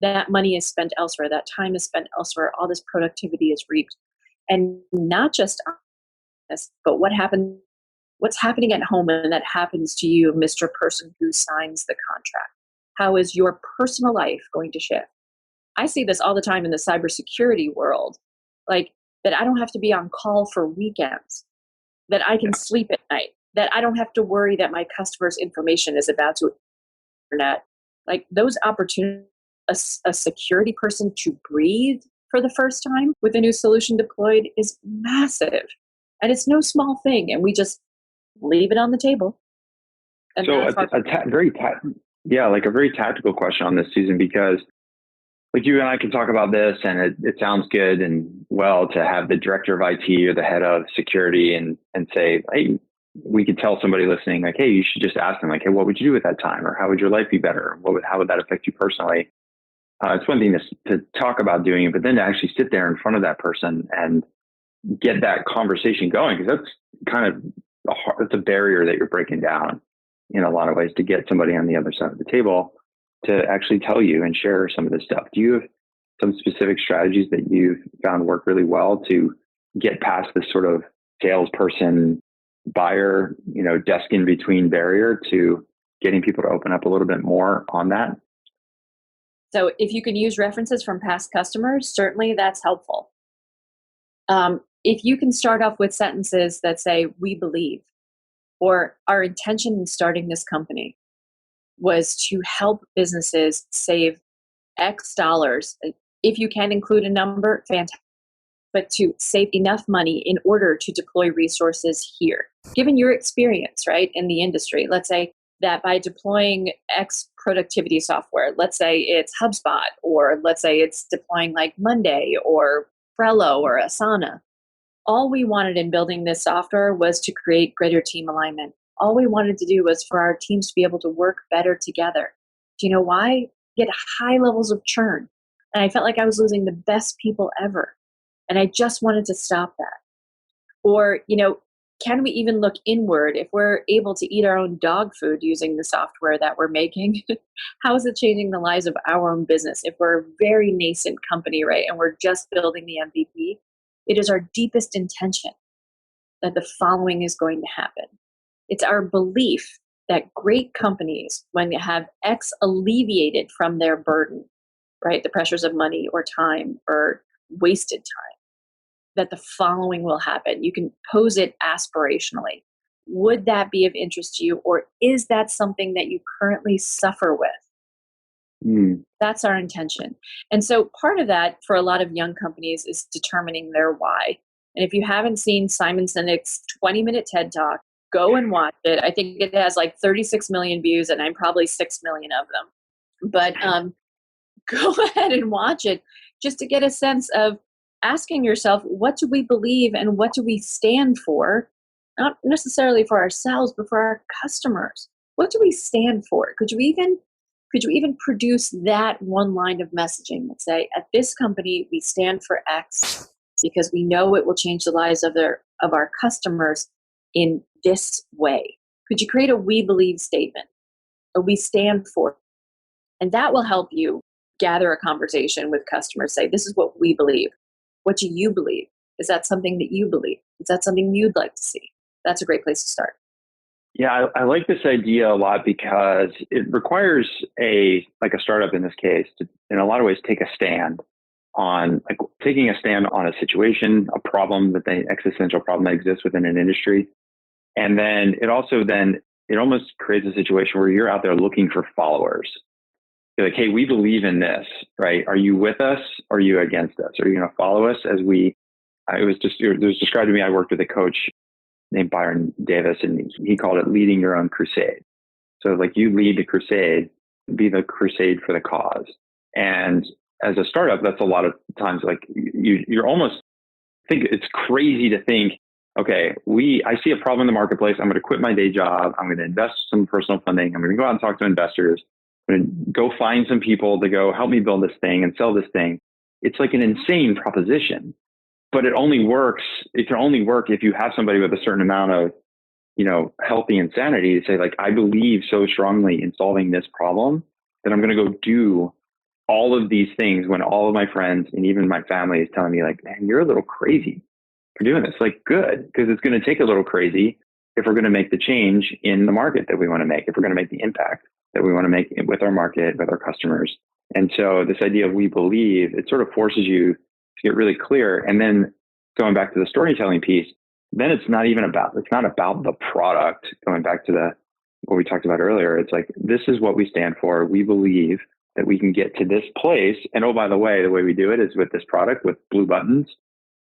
that money is spent elsewhere, that time is spent elsewhere, all this productivity is reaped? And not just on this, but what's happening at home when that happens to you, Mr. Person who signs the contract? How is your personal life going to shift? I see this all the time in the cybersecurity world, like that I don't have to be on call for weekends, that I can sleep at night, that I don't have to worry that my customer's information is about to internet. Like those opportunities, a security person to breathe for the first time with a new solution deployed is massive. And it's no small thing. And we just leave it on the table. And so a very tactical question on this, Susan, because like you and I can talk about this and it sounds good and well to have the director of IT or the head of security and say, hey, we could tell somebody listening, like, hey, you should just ask them, like, hey, what would you do at that time? Or how would your life be better? How would that affect you personally? It's one thing to talk about doing it, but then to actually sit there in front of that person and get that conversation going, because that's kind of it's a barrier that you're breaking down in a lot of ways to get somebody on the other side of the table to actually tell you and share some of this stuff. Do you have some specific strategies that you've found work really well to get past this sort of salesperson buyer, desk in between barrier to getting people to open up a little bit more on that? So if you can use references from past customers, certainly that's helpful. If you can start off with sentences that say, "We believe," or "Our intention in starting this company was to help businesses save X dollars." If you can include a number, fantastic. But to save enough money in order to deploy resources here. Given your experience, right, in the industry, let's say that by deploying X productivity software, let's say it's HubSpot, or let's say it's deploying like Monday or Trello or Asana. All we wanted in building this software was to create greater team alignment. All we wanted to do was for our teams to be able to work better together. Do you know why? Get high levels of churn. And I felt like I was losing the best people ever. And I just wanted to stop that. Or, can we even look inward if we're able to eat our own dog food using the software that we're making? How is it changing the lives of our own business? If we're a very nascent company, right, and we're just building the MVP, it is our deepest intention that the following is going to happen. It's our belief that great companies, when they have X alleviated from their burden, right, the pressures of money or time or wasted time, that the following will happen. You can pose it aspirationally. Would that be of interest to you, or is that something that you currently suffer with? That's our intention. And so part of that for a lot of young companies is determining their why. And if you haven't seen Simon Sinek's 20-minute TED Talk, go and watch it. I think it has like 36 million views, and I'm probably 6 million of them. But go ahead and watch it just to get a sense of asking yourself, what do we believe and what do we stand for? Not necessarily for ourselves, but for our customers. What do we stand for? Could you even produce that one line of messaging that say, at this company, we stand for X because we know it will change the lives of our customers in this way? Could you create a "we believe" statement, a "we stand for"? And that will help you gather a conversation with customers. Say, this is what we believe. What do you believe? Is that something that you believe? Is that something you'd like to see? That's a great place to start. Yeah, I like this idea a lot because it requires a startup in this case to, in a lot of ways, take a stand on taking a stand on a situation, a problem existential problem that exists within an industry. And then it almost creates a situation where you're out there looking for followers. You're like, hey, we believe in this, right? Are you with us? Or are you against us? Are you going to follow us it was described to me, I worked with a coach named Byron Davis, and he called it leading your own crusade. So you lead the crusade, be the crusade for the cause. And as a startup, that's a lot of times you're almost think it's crazy to think, okay, I see a problem in the marketplace. I'm going to quit my day job. I'm going to invest some personal funding. I'm going to go out and talk to investors. I'm going to go find some people to go help me build this thing and sell this thing. It's like an insane proposition, but it can only work if you have somebody with a certain amount of, healthy insanity to say, I believe so strongly in solving this problem that I'm going to go do all of these things when all of my friends and even my family is telling me, man, you're a little crazy for doing this. Good, because it's going to take a little crazy if we're going to make the change in the market that we want to make, if we're going to make the impact that we want to make with our market, with our customers. And so this idea of we believe, it sort of forces you to get really clear. And then going back to the storytelling piece, then it's not about the product. Going back to what we talked about earlier, it's this is what we stand for. We believe that we can get to this place. And oh, by the way we do it is with this product with blue buttons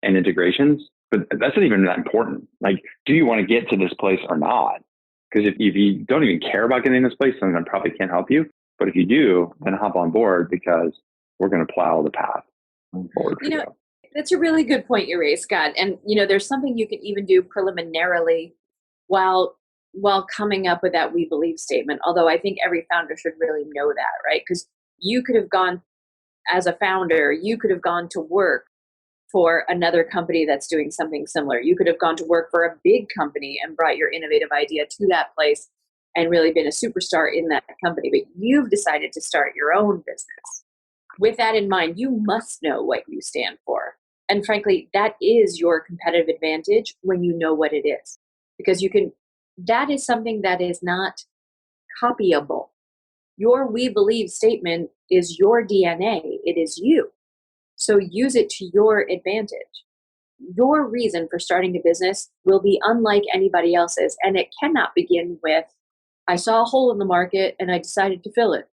and integrations. But that's not even that important. Do you want to get to this place or not? Because if you don't even care about getting to this place, then I probably can't help you. But if you do, then hop on board, because we're going to plow the path forward for you. That's a really good point you raised, Scott. And, there's something you can even do preliminarily while coming up with that we believe statement. Although I think every founder should really know that, right? Because you could have gone, as a founder, you could have gone to work for another company that's doing something similar. You could have gone to work for a big company and brought your innovative idea to that place and really been a superstar in that company, but you've decided to start your own business. With that in mind, you must know what you stand for. And frankly, that is your competitive advantage when you know what it is, because that is something that is not copyable. Your "we believe" statement is your DNA. It is you. So use it to your advantage. Your reason for starting a business will be unlike anybody else's, and it cannot begin with, I saw a hole in the market and I decided to fill it.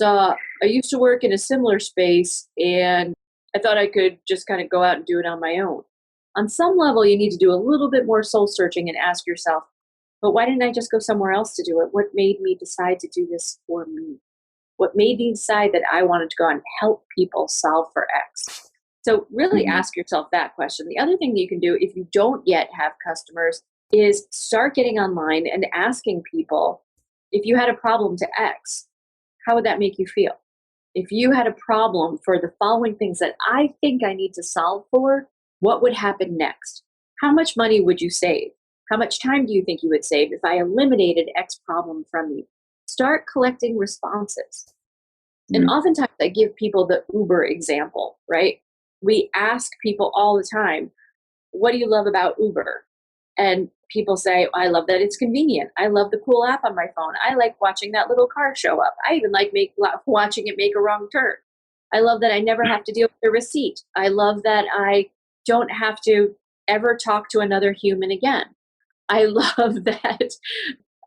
I used to work in a similar space and I thought I could just kind of go out and do it on my own. On some level, you need to do a little bit more soul searching and ask yourself, but why didn't I just go somewhere else to do it? What made me decide to do this for me? What made me decide that I wanted to go out and help people solve for X? So really ask yourself that question. The other thing that you can do if you don't yet have customers is start getting online and asking people, if you had a problem to X, how would that make you feel? If you had a problem for the following things that I think I need to solve for, what would happen next? How much money would you save? How much time do you think you would save if I eliminated X problem from you? Start collecting responses. And oftentimes I give people the Uber example, right? We ask people all the time, what do you love about Uber? And people say, I love that it's convenient. I love the cool app on my phone. I like watching that little car show up. I even like watching it make a wrong turn. I love that I never have to deal with a receipt. I love that I don't have to ever talk to another human again. I love that.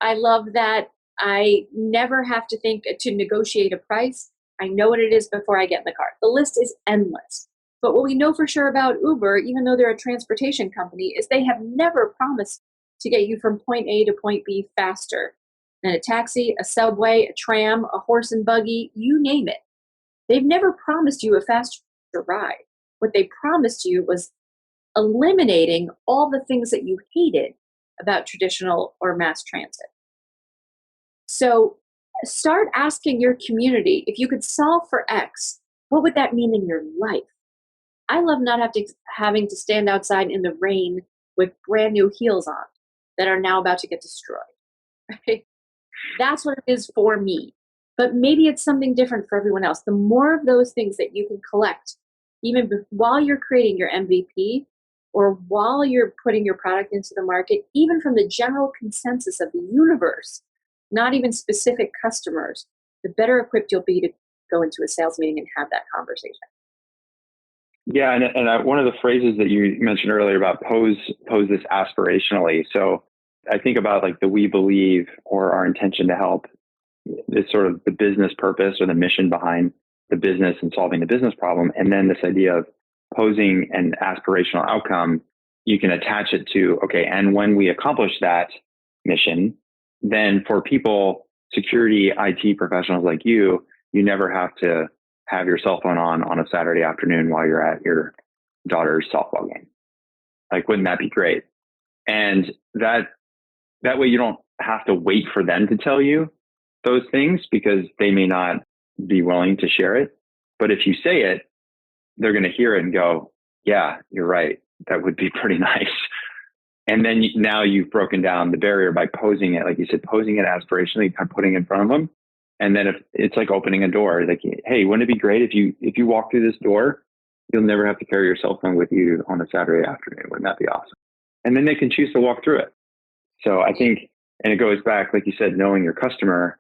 I love that I never have to think to negotiate a price. I know what it is before I get in the car. The list is endless. But what we know for sure about Uber, even though they're a transportation company, is they have never promised to get you from point A to point B faster than a taxi, a subway, a tram, a horse and buggy, you name it. They've never promised you a faster ride. What they promised you was eliminating all the things that you hated about traditional or mass transit. So start asking your community, if you could solve for X, what would that mean in your life? I love not having to stand outside in the rain with brand new heels on that are now about to get destroyed. Right? That's what it is for me. But maybe it's something different for everyone else. The more of those things that you can collect, even while you're creating your MVP or while you're putting your product into the market, even from the general consensus of the universe, not even specific customers, the better equipped you'll be to go into a sales meeting and have that conversation. Yeah, and one of the phrases that you mentioned earlier about pose this aspirationally. So I think about like the "we believe" or our intention to help is sort of the business purpose or the mission behind the business and solving the business problem. And then this idea of posing an aspirational outcome, you can attach it to, okay, and when we accomplish that mission, then for people, security, IT professionals like you never have to have your cell phone on a Saturday afternoon while you're at your daughter's softball game. Like, wouldn't that be great? And that way you don't have to wait for them to tell you those things because they may not be willing to share it. But if you say it, they're going to hear it and go, yeah, you're right. That would be pretty nice. And then now you've broken down the barrier by posing it, like you said, posing it aspirationally, kind of putting it in front of them. And then if it's like opening a door, like, hey, wouldn't it be great if you walk through this door, you'll never have to carry your cell phone with you on a Saturday afternoon. Wouldn't that be awesome? And then they can choose to walk through it. So I think, and it goes back, like you said, knowing your customer,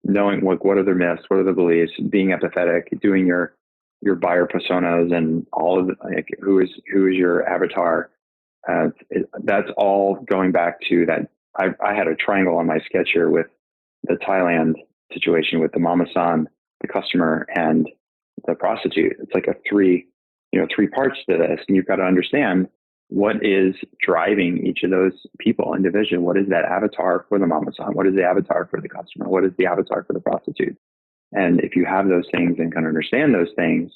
knowing what are their myths, what are their beliefs, being empathetic, doing your buyer personas and all of the, like, who is your avatar. That's all going back to that. I had a triangle on my sketch here with the Thailand situation with the mama-san, the customer, and the prostitute. It's like three parts to this, and you've got to understand what is driving each of those people individually. What is that avatar for the mama-san? What is the avatar for the customer? What is the avatar for the prostitute? And if you have those things and can understand those things,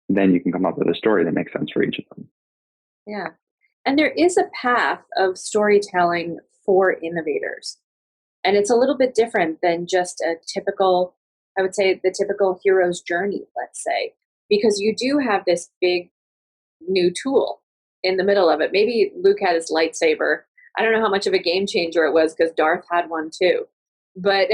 then you can come up with a story that makes sense for each of them. Yeah. And there is a path of storytelling for innovators. And it's a little bit different than just a typical, I would say, the typical hero's journey, let's say, because you do have this big new tool in the middle of it. Maybe Luke had his lightsaber. I don't know how much of a game changer it was because Darth had one too. But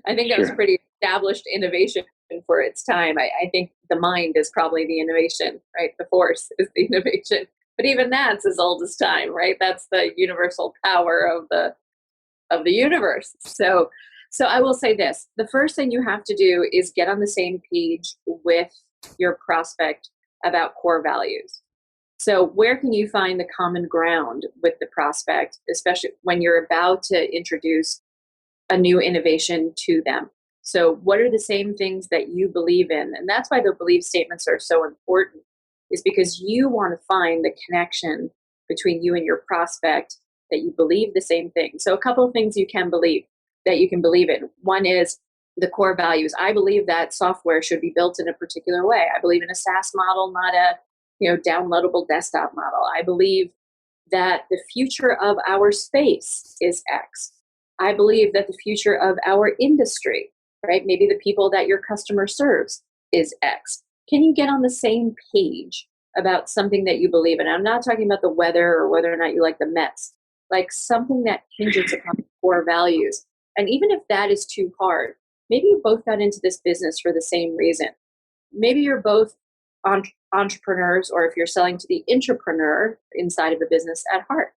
I think that was pretty established innovation for its time. I think the mind is probably the innovation, right? The force is the innovation. But even that's as old as time, right? That's the universal power of the universe. So I will say this. The first thing you have to do is get on the same page with your prospect about core values. So where can you find the common ground with the prospect, especially when you're about to introduce a new innovation to them? So what are the same things that you believe in? And that's why the belief statements are so important, is because you want to find the connection between you and your prospect, that you believe the same thing. So a couple of things you can believe in. One is the core values. I believe that software should be built in a particular way. I believe in a SaaS model, not a downloadable desktop model. I believe that the future of our space is X. I believe that the future of our industry, right? Maybe the people that your customer serves is X. Can you get on the same page about something that you believe in? I'm not talking about the weather or whether or not you like the Mets, like something that hinges upon core values. And even if that is too hard, maybe you both got into this business for the same reason. Maybe you're both entrepreneurs, or if you're selling to the intrapreneur inside of a business at heart.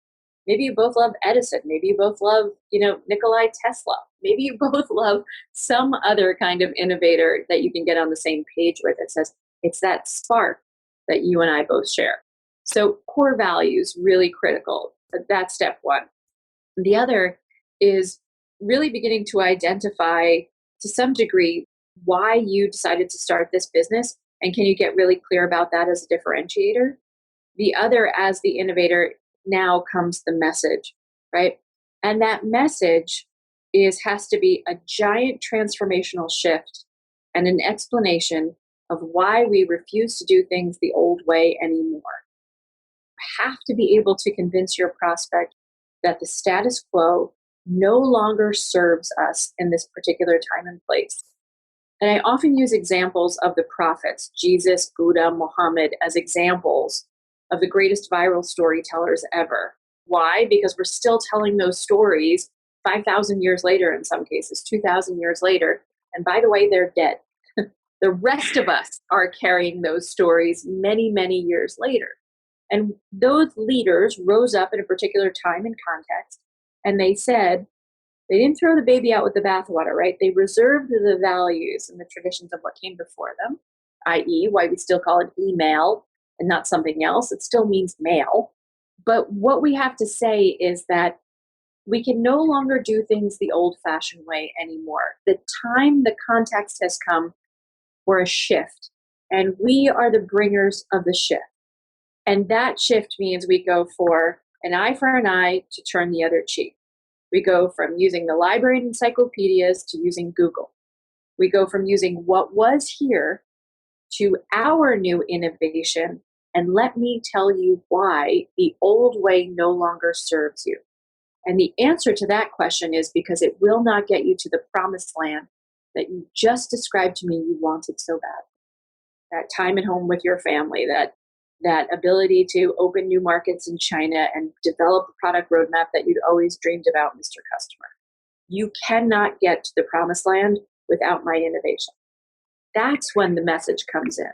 Maybe you both love Edison. Maybe you both love, Nikolai Tesla. Maybe you both love some other kind of innovator that you can get on the same page with. It says it's that spark that you and I both share. So core values, really critical. That's step one. The other is really beginning to identify to some degree why you decided to start this business, and can you get really clear about that as a differentiator? The other, as the innovator, now comes the message, right? And that message has to be a giant transformational shift and an explanation of why we refuse to do things the old way anymore. You have to be able to convince your prospect that the status quo no longer serves us in this particular time and place. And I often use examples of the prophets, Jesus, Buddha, Muhammad, as examples of the greatest viral storytellers ever. Why? Because we're still telling those stories 5,000 years later, in some cases, 2,000 years later. And by the way, they're dead. The rest of us are carrying those stories many, many years later. And those leaders rose up in a particular time and context, and they said, they didn't throw the baby out with the bathwater, right? They reserved the values and the traditions of what came before them, i.e., why we still call it email and not something else. It still means mail. But what we have to say is that we can no longer do things the old-fashioned way anymore. The time, the context has come for a shift, and we are the bringers of the shift. And that shift means we go for an eye for an eye to turn the other cheek. We go from using the library and encyclopedias to using Google. We go from using what was here to our new innovation, and let me tell you why the old way no longer serves you. And the answer to that question is because it will not get you to the promised land that you just described to me you wanted so bad. That time at home with your family, that ability to open new markets in China and develop a product roadmap that you'd always dreamed about, Mr. Customer. You cannot get to the promised land without my innovation. That's when the message comes in.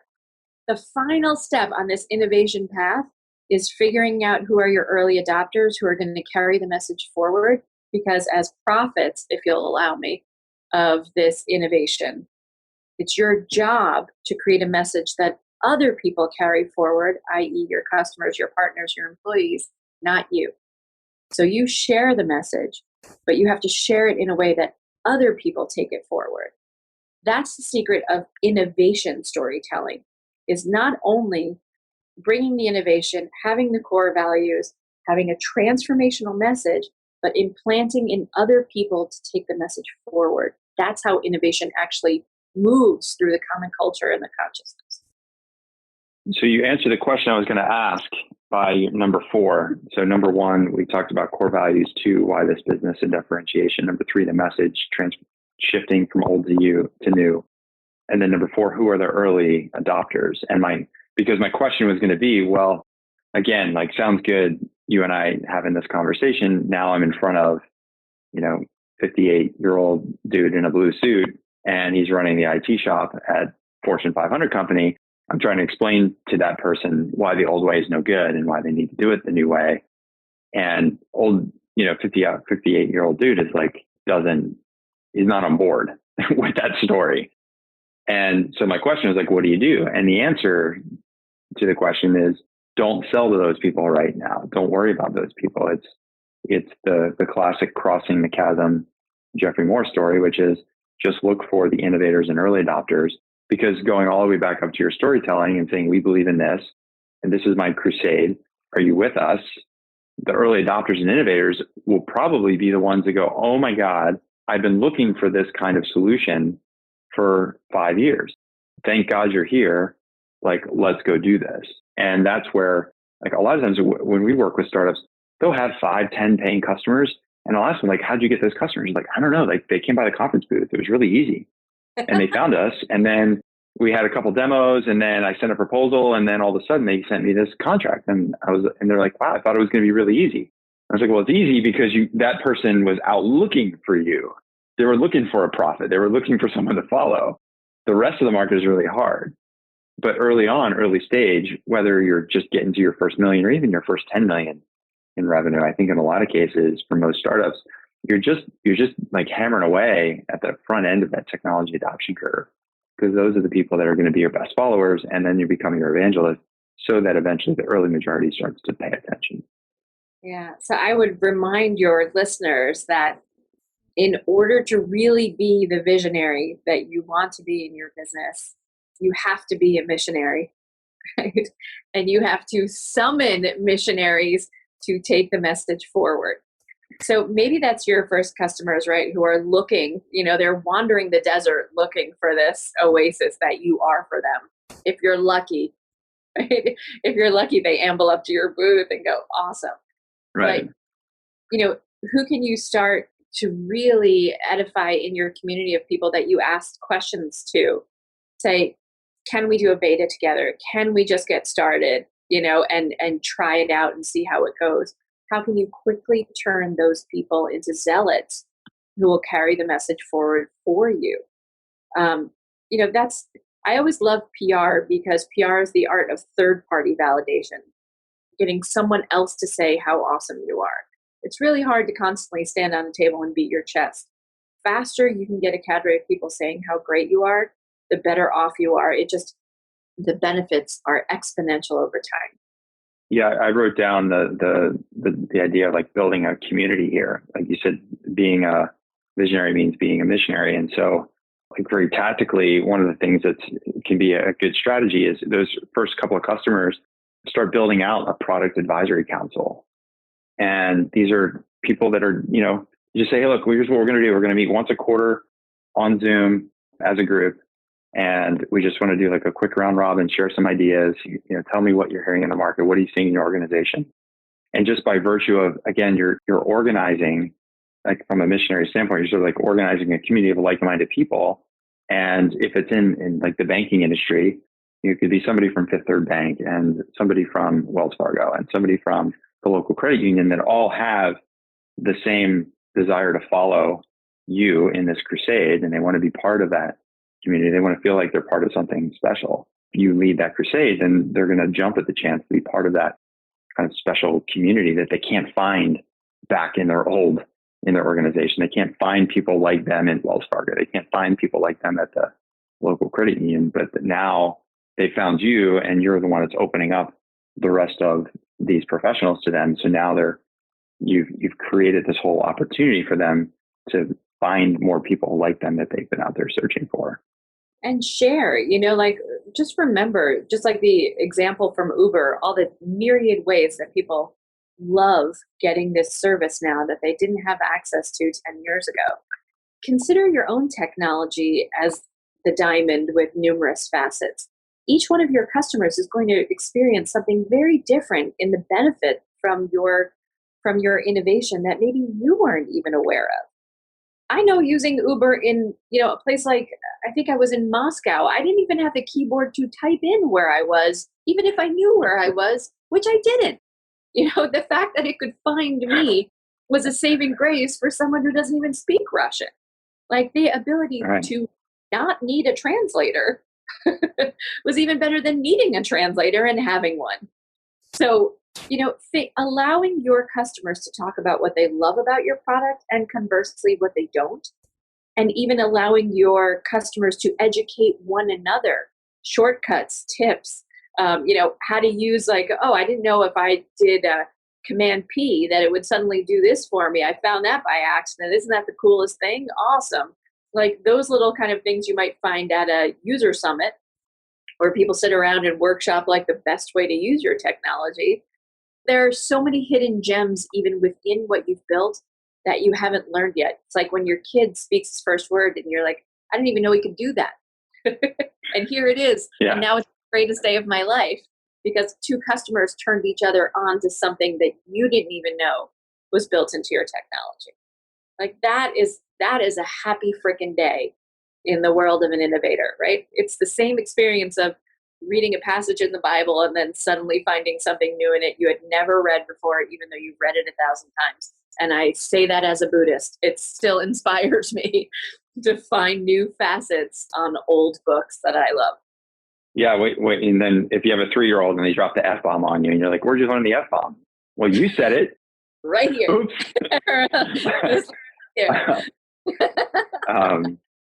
The final step on this innovation path is figuring out who are your early adopters who are going to carry the message forward, because as prophets, if you'll allow me, of this innovation, it's your job to create a message that other people carry forward, i.e. your customers, your partners, your employees, not you. So you share the message, but you have to share it in a way that other people take it forward. That's the secret of innovation storytelling, is not only bringing the innovation, having the core values, having a transformational message, but implanting in other people to take the message forward. That's how innovation actually moves through the common culture and the consciousness. So you answered the question I was going to ask by number 4. So number 1, we talked about core values. 2, why this business and differentiation. Number 3, the message, shifting from old to new. And then number 4, who are the early adopters? And my because my question was going to be, well, again, like, sounds good, you and I having this conversation. Now I'm in front of, 58-year-old dude in a blue suit, and he's running the IT shop at Fortune 500 company. I'm trying to explain to that person why the old way is no good and why they need to do it the new way. And old, 58-year-old dude is like, he's not on board with that story. And so my question is like, what do you do? And the answer to the question is, don't sell to those people right now. Don't worry about those people. It's the classic crossing the chasm Jeffrey Moore story, which is just look for the innovators and early adopters, because going all the way back up to your storytelling and saying, we believe in this, and this is my crusade. Are you with us? The early adopters and innovators will probably be the ones that go, oh my God, I've been looking for this kind of solution for 5 years. Thank God you're here. Like, let's go do this. And that's where, like, a lot of times when we work with startups, they'll have 5, 10 paying customers. And I'll ask them, like, how'd you get those customers? Like, I don't know. Like, they came by the conference booth. It was really easy. And they found us. And then we had a couple demos, and then I sent a proposal, and then all of a sudden they sent me this contract. And they're like, wow, I thought it was going to be really easy. I was like, well, it's easy because that person was out looking for you. They were looking for a profit. They were looking for someone to follow. The rest of the market is really hard. But early on, early stage, whether you're just getting to your first million or even your first 10 million in revenue, I think in a lot of cases for most startups, you're just like hammering away at the front end of that technology adoption curve, because those are the people that are going to be your best followers, and then you're becoming your evangelist, so that eventually the early majority starts to pay attention. Yeah. So I would remind your listeners that in order to really be the visionary that you want to be in your business, you have to be a missionary, right? And you have to summon missionaries to take the message forward. So maybe that's your first customers, right? Who are looking, they're wandering the desert looking for this oasis that you are for them. If you're lucky, right? If you're lucky, they amble up to your booth and go, awesome. Right. But, who can you start to really edify in your community of people that you asked questions to? Say, can we do a beta together? Can we just get started, and try it out and see how it goes? How can you quickly turn those people into zealots who will carry the message forward for you? I always love PR, because PR is the art of third-party validation, getting someone else to say how awesome you are. It's really hard to constantly stand on a table and beat your chest. Faster you can get a cadre of people saying how great you are, the better off you are. The benefits are exponential over time. Yeah, I wrote down the idea of like building a community here. Like you said, being a visionary means being a missionary. And so, like, very tactically, one of the things that can be a good strategy is those first couple of customers start building out a product advisory council. And these are people that are, you just say, hey, look, here's what we're going to do. We're going to meet once a quarter on Zoom as a group. And we just want to do like a quick round robin, share some ideas, tell me what you're hearing in the market. What are you seeing in your organization? And just by virtue of, again, you're organizing, like from a missionary standpoint, you're sort of like organizing a community of like-minded people. And if it's in like the banking industry, it could be somebody from Fifth Third Bank and somebody from Wells Fargo and somebody from the local credit union that all have the same desire to follow you in this crusade, and they want to be part of that community. They want to feel like they're part of something special. You lead that crusade, and they're going to jump at the chance to be part of that kind of special community that they can't find back in their organization. They can't find people like them in Wells Fargo. They can't find people like them at the local credit union, but now they found you, and you're the one that's opening up the rest of these professionals to them. So now you've created this whole opportunity for them to find more people like them that they've been out there searching for. And share, like, just remember, just like the example from Uber, all the myriad ways that people love getting this service now that they didn't have access to 10 years ago. Consider your own technology as the diamond with numerous facets. Each one of your customers is going to experience something very different in the benefit from your innovation that maybe you weren't even aware of. I know using Uber in, a place like, I think I was in Moscow, I didn't even have the keyboard to type in where I was even if I knew where I was, which I didn't. The fact that it could find me was a saving grace for someone who doesn't even speak Russian. Like the ability Right. to not need a translator was even better than needing a translator and having one. So, allowing your customers to talk about what they love about your product and conversely what they don't, and even allowing your customers to educate one another, shortcuts, tips, how to use I didn't know if I did Command P that it would suddenly do this for me. I found that by accident. Isn't that the coolest thing? Awesome. Like those little kind of things you might find at a user summit where people sit around and workshop like the best way to use your technology. There are so many hidden gems even within what you've built that you haven't learned yet. It's like when your kid speaks his first word and you're like, I didn't even know he could do that. And here it is. Yeah. And now it's the greatest day of my life because two customers turned each other on to something that you didn't even know was built into your technology. Like that is a happy freaking day in the world of an innovator, right? It's the same experience of reading a passage in the Bible and then suddenly finding something new in it you had never read before, even though you've read it 1,000 times. And I say that as a Buddhist. It still inspires me to find new facets on old books that I love. Yeah, wait. And then if you have a 3-year-old and they drop the F-bomb on you and you're like, where'd you learn the F-bomb? Well, you said it. Right here. Oops.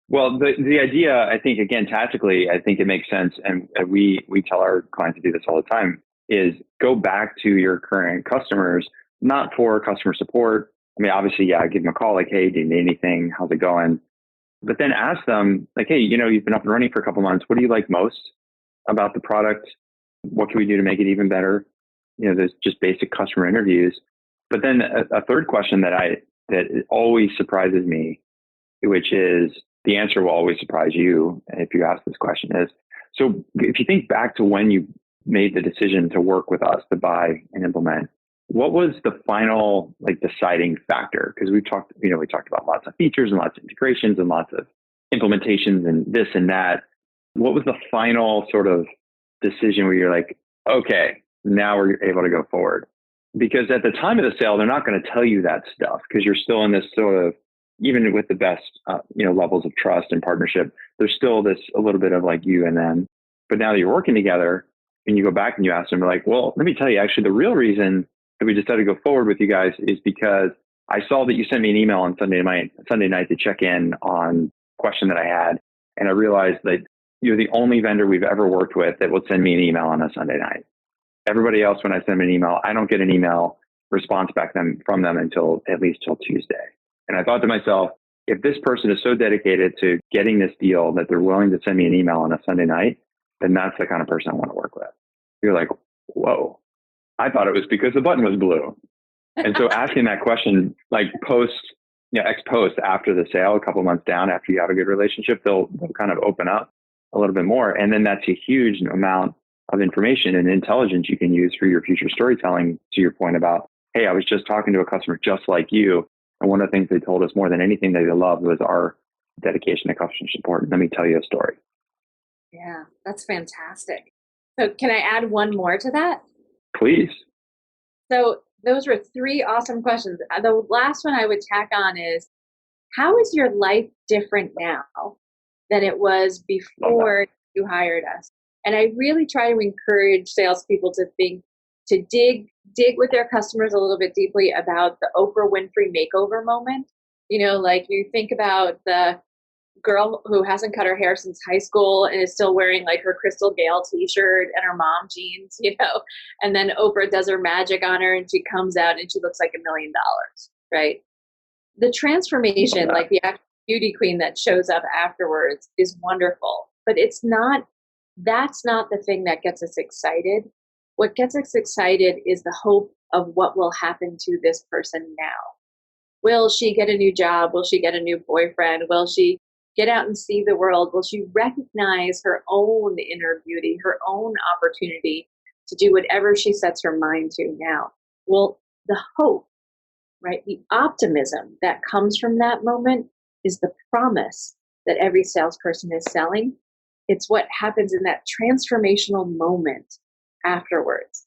Well, the idea, I think, again, tactically, I think it makes sense. And we tell our clients to do this all the time is go back to your current customers, not for customer support. I mean, obviously, yeah, give them a call like, hey, do you need anything? How's it going? But then ask them like, hey, you've been up and running for a couple months. What do you like most about the product? What can we do to make it even better? There's just basic customer interviews. But then a third question that always surprises me, which is the answer will always surprise you if you ask this question is, so if you think back to when you made the decision to work with us to buy and implement, what was the final deciding factor? Because we talked about lots of features and lots of integrations and lots of implementations and this and that. What was the final sort of decision where you're like, okay, now we're able to go forward? Because at the time of the sale, they're not going to tell you that stuff because you're still in this sort of, even with the best, levels of trust and partnership, there's still this a little bit of like you and them. But now that you're working together and you go back and you ask them, you're like, well, let me tell you, actually, the real reason that we decided to go forward with you guys is because I saw that you sent me an email on Sunday night to check in on a question that I had. And I realized that you're the only vendor we've ever worked with that would send me an email on a Sunday night. Everybody else, when I send them an email, I don't get an email response back from them until at least till Tuesday. And I thought to myself, if this person is so dedicated to getting this deal that they're willing to send me an email on a Sunday night, then that's the kind of person I want to work with. You're like, whoa, I thought it was because the button was blue. And so asking that question, like ex post after the sale, a couple of months down after you have a good relationship, they'll kind of open up a little bit more. And then that's a huge amount of information and intelligence you can use for your future storytelling, to your point about, hey, I was just talking to a customer just like you. And one of the things they told us more than anything that they loved was our dedication to customer support. Let me tell you a story. Yeah, that's fantastic. So can I add one more to that? Please. So those were 3 awesome questions. The last one I would tack on is, how is your life different now than it was before you hired us? And I really try to encourage salespeople to dig with their customers a little bit deeply about the Oprah Winfrey makeover moment. Like you think about the girl who hasn't cut her hair since high school and is still wearing like her Crystal Gale t-shirt and her mom jeans, and then Oprah does her magic on her and she comes out and she looks like $1 million, right? The transformation, like the actual beauty queen that shows up afterwards, is wonderful, but that's not the thing that gets us excited. What gets us excited is the hope of what will happen to this person now. Will she get a new job? Will she get a new boyfriend? Will she get out and see the world? Will she recognize her own inner beauty, her own opportunity to do whatever she sets her mind to now? Well, the hope, right? The optimism that comes from that moment is the promise that every salesperson is selling. It's what happens in that transformational moment afterwards.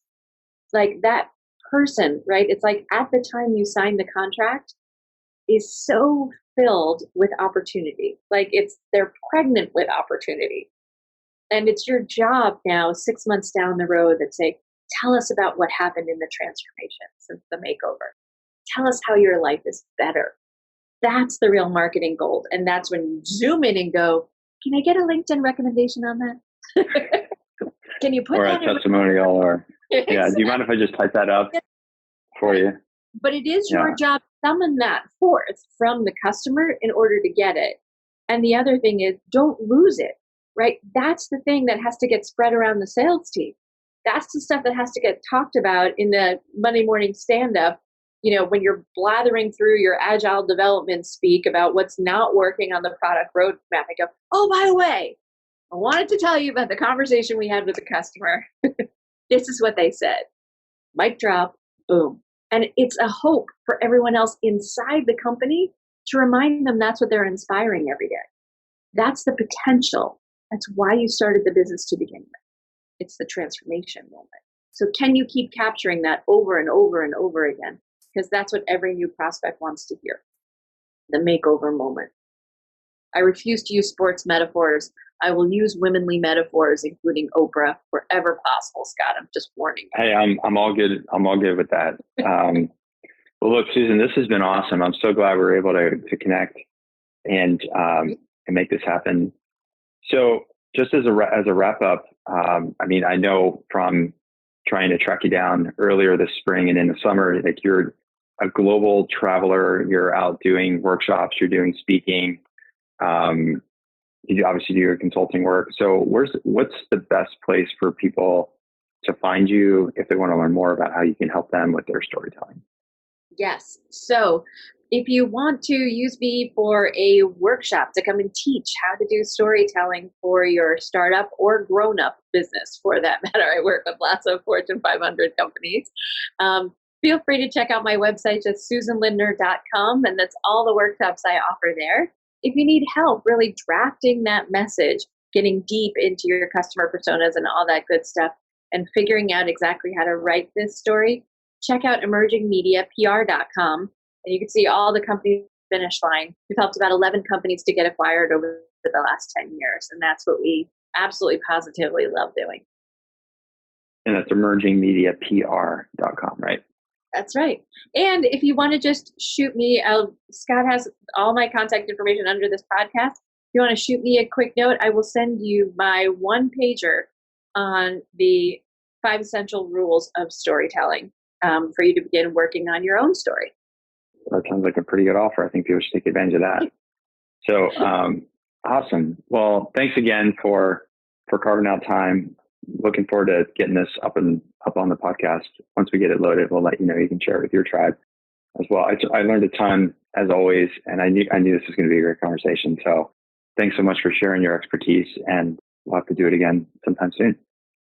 Like that person, right? It's like at the time you sign the contract is so filled with opportunity. Like they're pregnant with opportunity. And it's your job now, 6 months down the road, that say, tell us about what happened in the transformation since the makeover. Tell us how your life is better. That's the real marketing gold. And that's when you zoom in and go, can I get a LinkedIn recommendation on that? Can you put or that a testimonial or, yeah. Do you mind if I just type that up for you? But it is your job to summon that forth from the customer in order to get it. And the other thing is, don't lose it, right? That's the thing that has to get spread around the sales team. That's the stuff that has to get talked about in the Monday morning stand-up. You know, when you're blathering through your agile development speak about what's not working on the product roadmap, I go, oh, by the way, I wanted to tell you about the conversation we had with the customer. This is what they said. Mic drop, boom. And it's a hope for everyone else inside the company to remind them that's what they're inspiring every day. That's the potential. That's why you started the business to begin with. It's the transformation moment. So can you keep capturing that over and over and over again? Because that's what every new prospect wants to hear. The makeover moment. I refuse to use sports metaphors. I will use womanly metaphors, including Oprah, wherever possible, Scott. I'm just warning you. Hey, I'm all good. I'm all good with that. Well, look, Susan, this has been awesome. I'm so glad we were able to connect and make this happen. So just as a wrap up, I mean, I know from trying to track you down earlier this spring and in the summer, like you're a global traveler, you're out doing workshops, you're doing speaking, you obviously do your consulting work. So what's the best place for people to find you if they want to learn more about how you can help them with their storytelling? Yes. So if you want to use me for a workshop to come and teach how to do storytelling for your startup or grown-up business, for that matter, I work with lots of Fortune 500 companies. Feel free to check out my website, just susanlindner.com, and that's all the workshops I offer there. If you need help really drafting that message, getting deep into your customer personas and all that good stuff, and figuring out exactly how to write this story, check out emergingmediapr.com, and you can see all the companies finish line. We've helped about 11 companies to get acquired over the last 10 years, and that's what we absolutely positively love doing. And that's emergingmediapr.com, right? That's right. And if you want to just shoot me, Scott has all my contact information under this podcast. If you want to shoot me a quick note, I will send you my one-pager on the 5 essential rules of storytelling for you to begin working on your own story. That sounds like a pretty good offer. I think people should take advantage of that. So awesome. Well, thanks again for carving out time. Looking forward to getting this up on the podcast. Once we get it loaded, we'll let you know. You can share it with your tribe as well. I learned a ton as always, and I knew this was going to be a great conversation. So thanks so much for sharing your expertise, and we'll have to do it again sometime soon.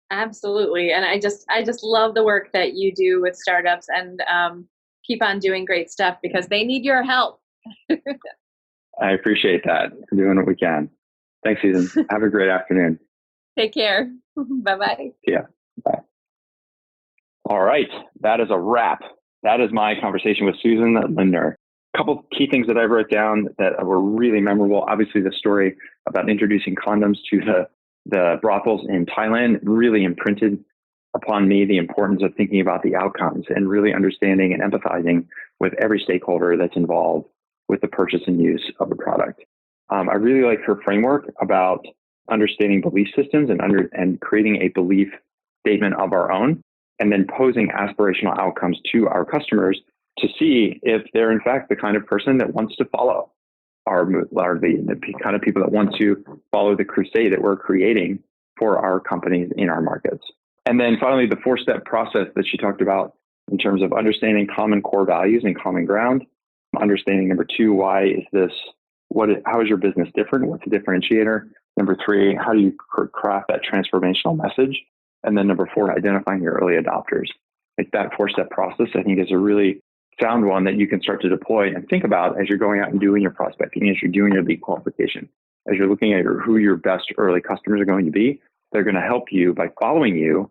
Absolutely. And I just love the work that you do with startups, and keep on doing great stuff because they need your help. I appreciate that. We're doing what we can. Thanks, Susan. Have a great afternoon. Take care. Bye-bye. Yeah. Bye. All right. That is a wrap. That is my conversation with Susan Lindner. A couple key things that I wrote down that were really memorable. Obviously, the story about introducing condoms to the brothels in Thailand really imprinted upon me the importance of thinking about the outcomes and really understanding and empathizing with every stakeholder that's involved with the purchase and use of the product. I really like her framework about understanding belief systems and creating a belief statement of our own, and then posing aspirational outcomes to our customers to see if they're in fact the kind of person that wants to follow the kind of people that want to follow the crusade that we're creating for our companies in our markets. And then finally, the 4-step process that she talked about in terms of understanding common core values and common ground. Understanding number 2, why is this? How is your business different? What's the differentiator? Number 3, how do you craft that transformational message? And then number 4, identifying your early adopters. Like that 4-step process, I think, is a really sound one that you can start to deploy and think about as you're going out and doing your prospecting, as you're doing your lead qualification, as you're looking at who your best early customers are going to be. They're going to help you by following you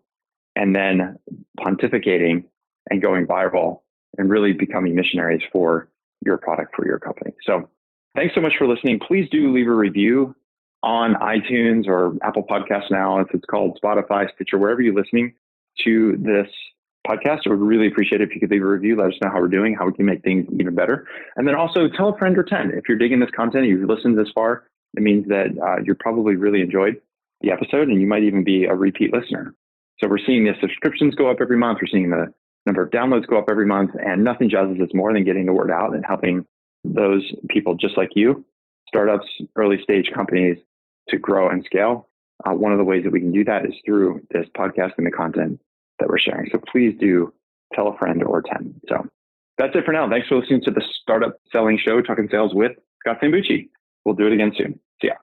and then pontificating and going viral and really becoming missionaries for your product, for your company. So thanks so much for listening. Please do leave a review on iTunes or Apple Podcasts now, as it's called, Spotify, Stitcher, wherever you're listening to this podcast. I would really appreciate it if you could leave a review. Let us know how we're doing, how we can make things even better. And then also tell a friend or 10. If you're digging this content, you've listened this far, it means that you probably really enjoyed the episode and you might even be a repeat listener. So we're seeing the subscriptions go up every month. We're seeing the number of downloads go up every month, and nothing jazzes us more than getting the word out and helping those people just like you, startups, early stage companies, to grow and scale. One of the ways that we can do that is through this podcast and the content that we're sharing. So please do tell a friend or 10. So that's it for now. Thanks for listening to the Startup Selling Show, Talking Sales with Scott Sambucci. We'll do it again soon. See ya.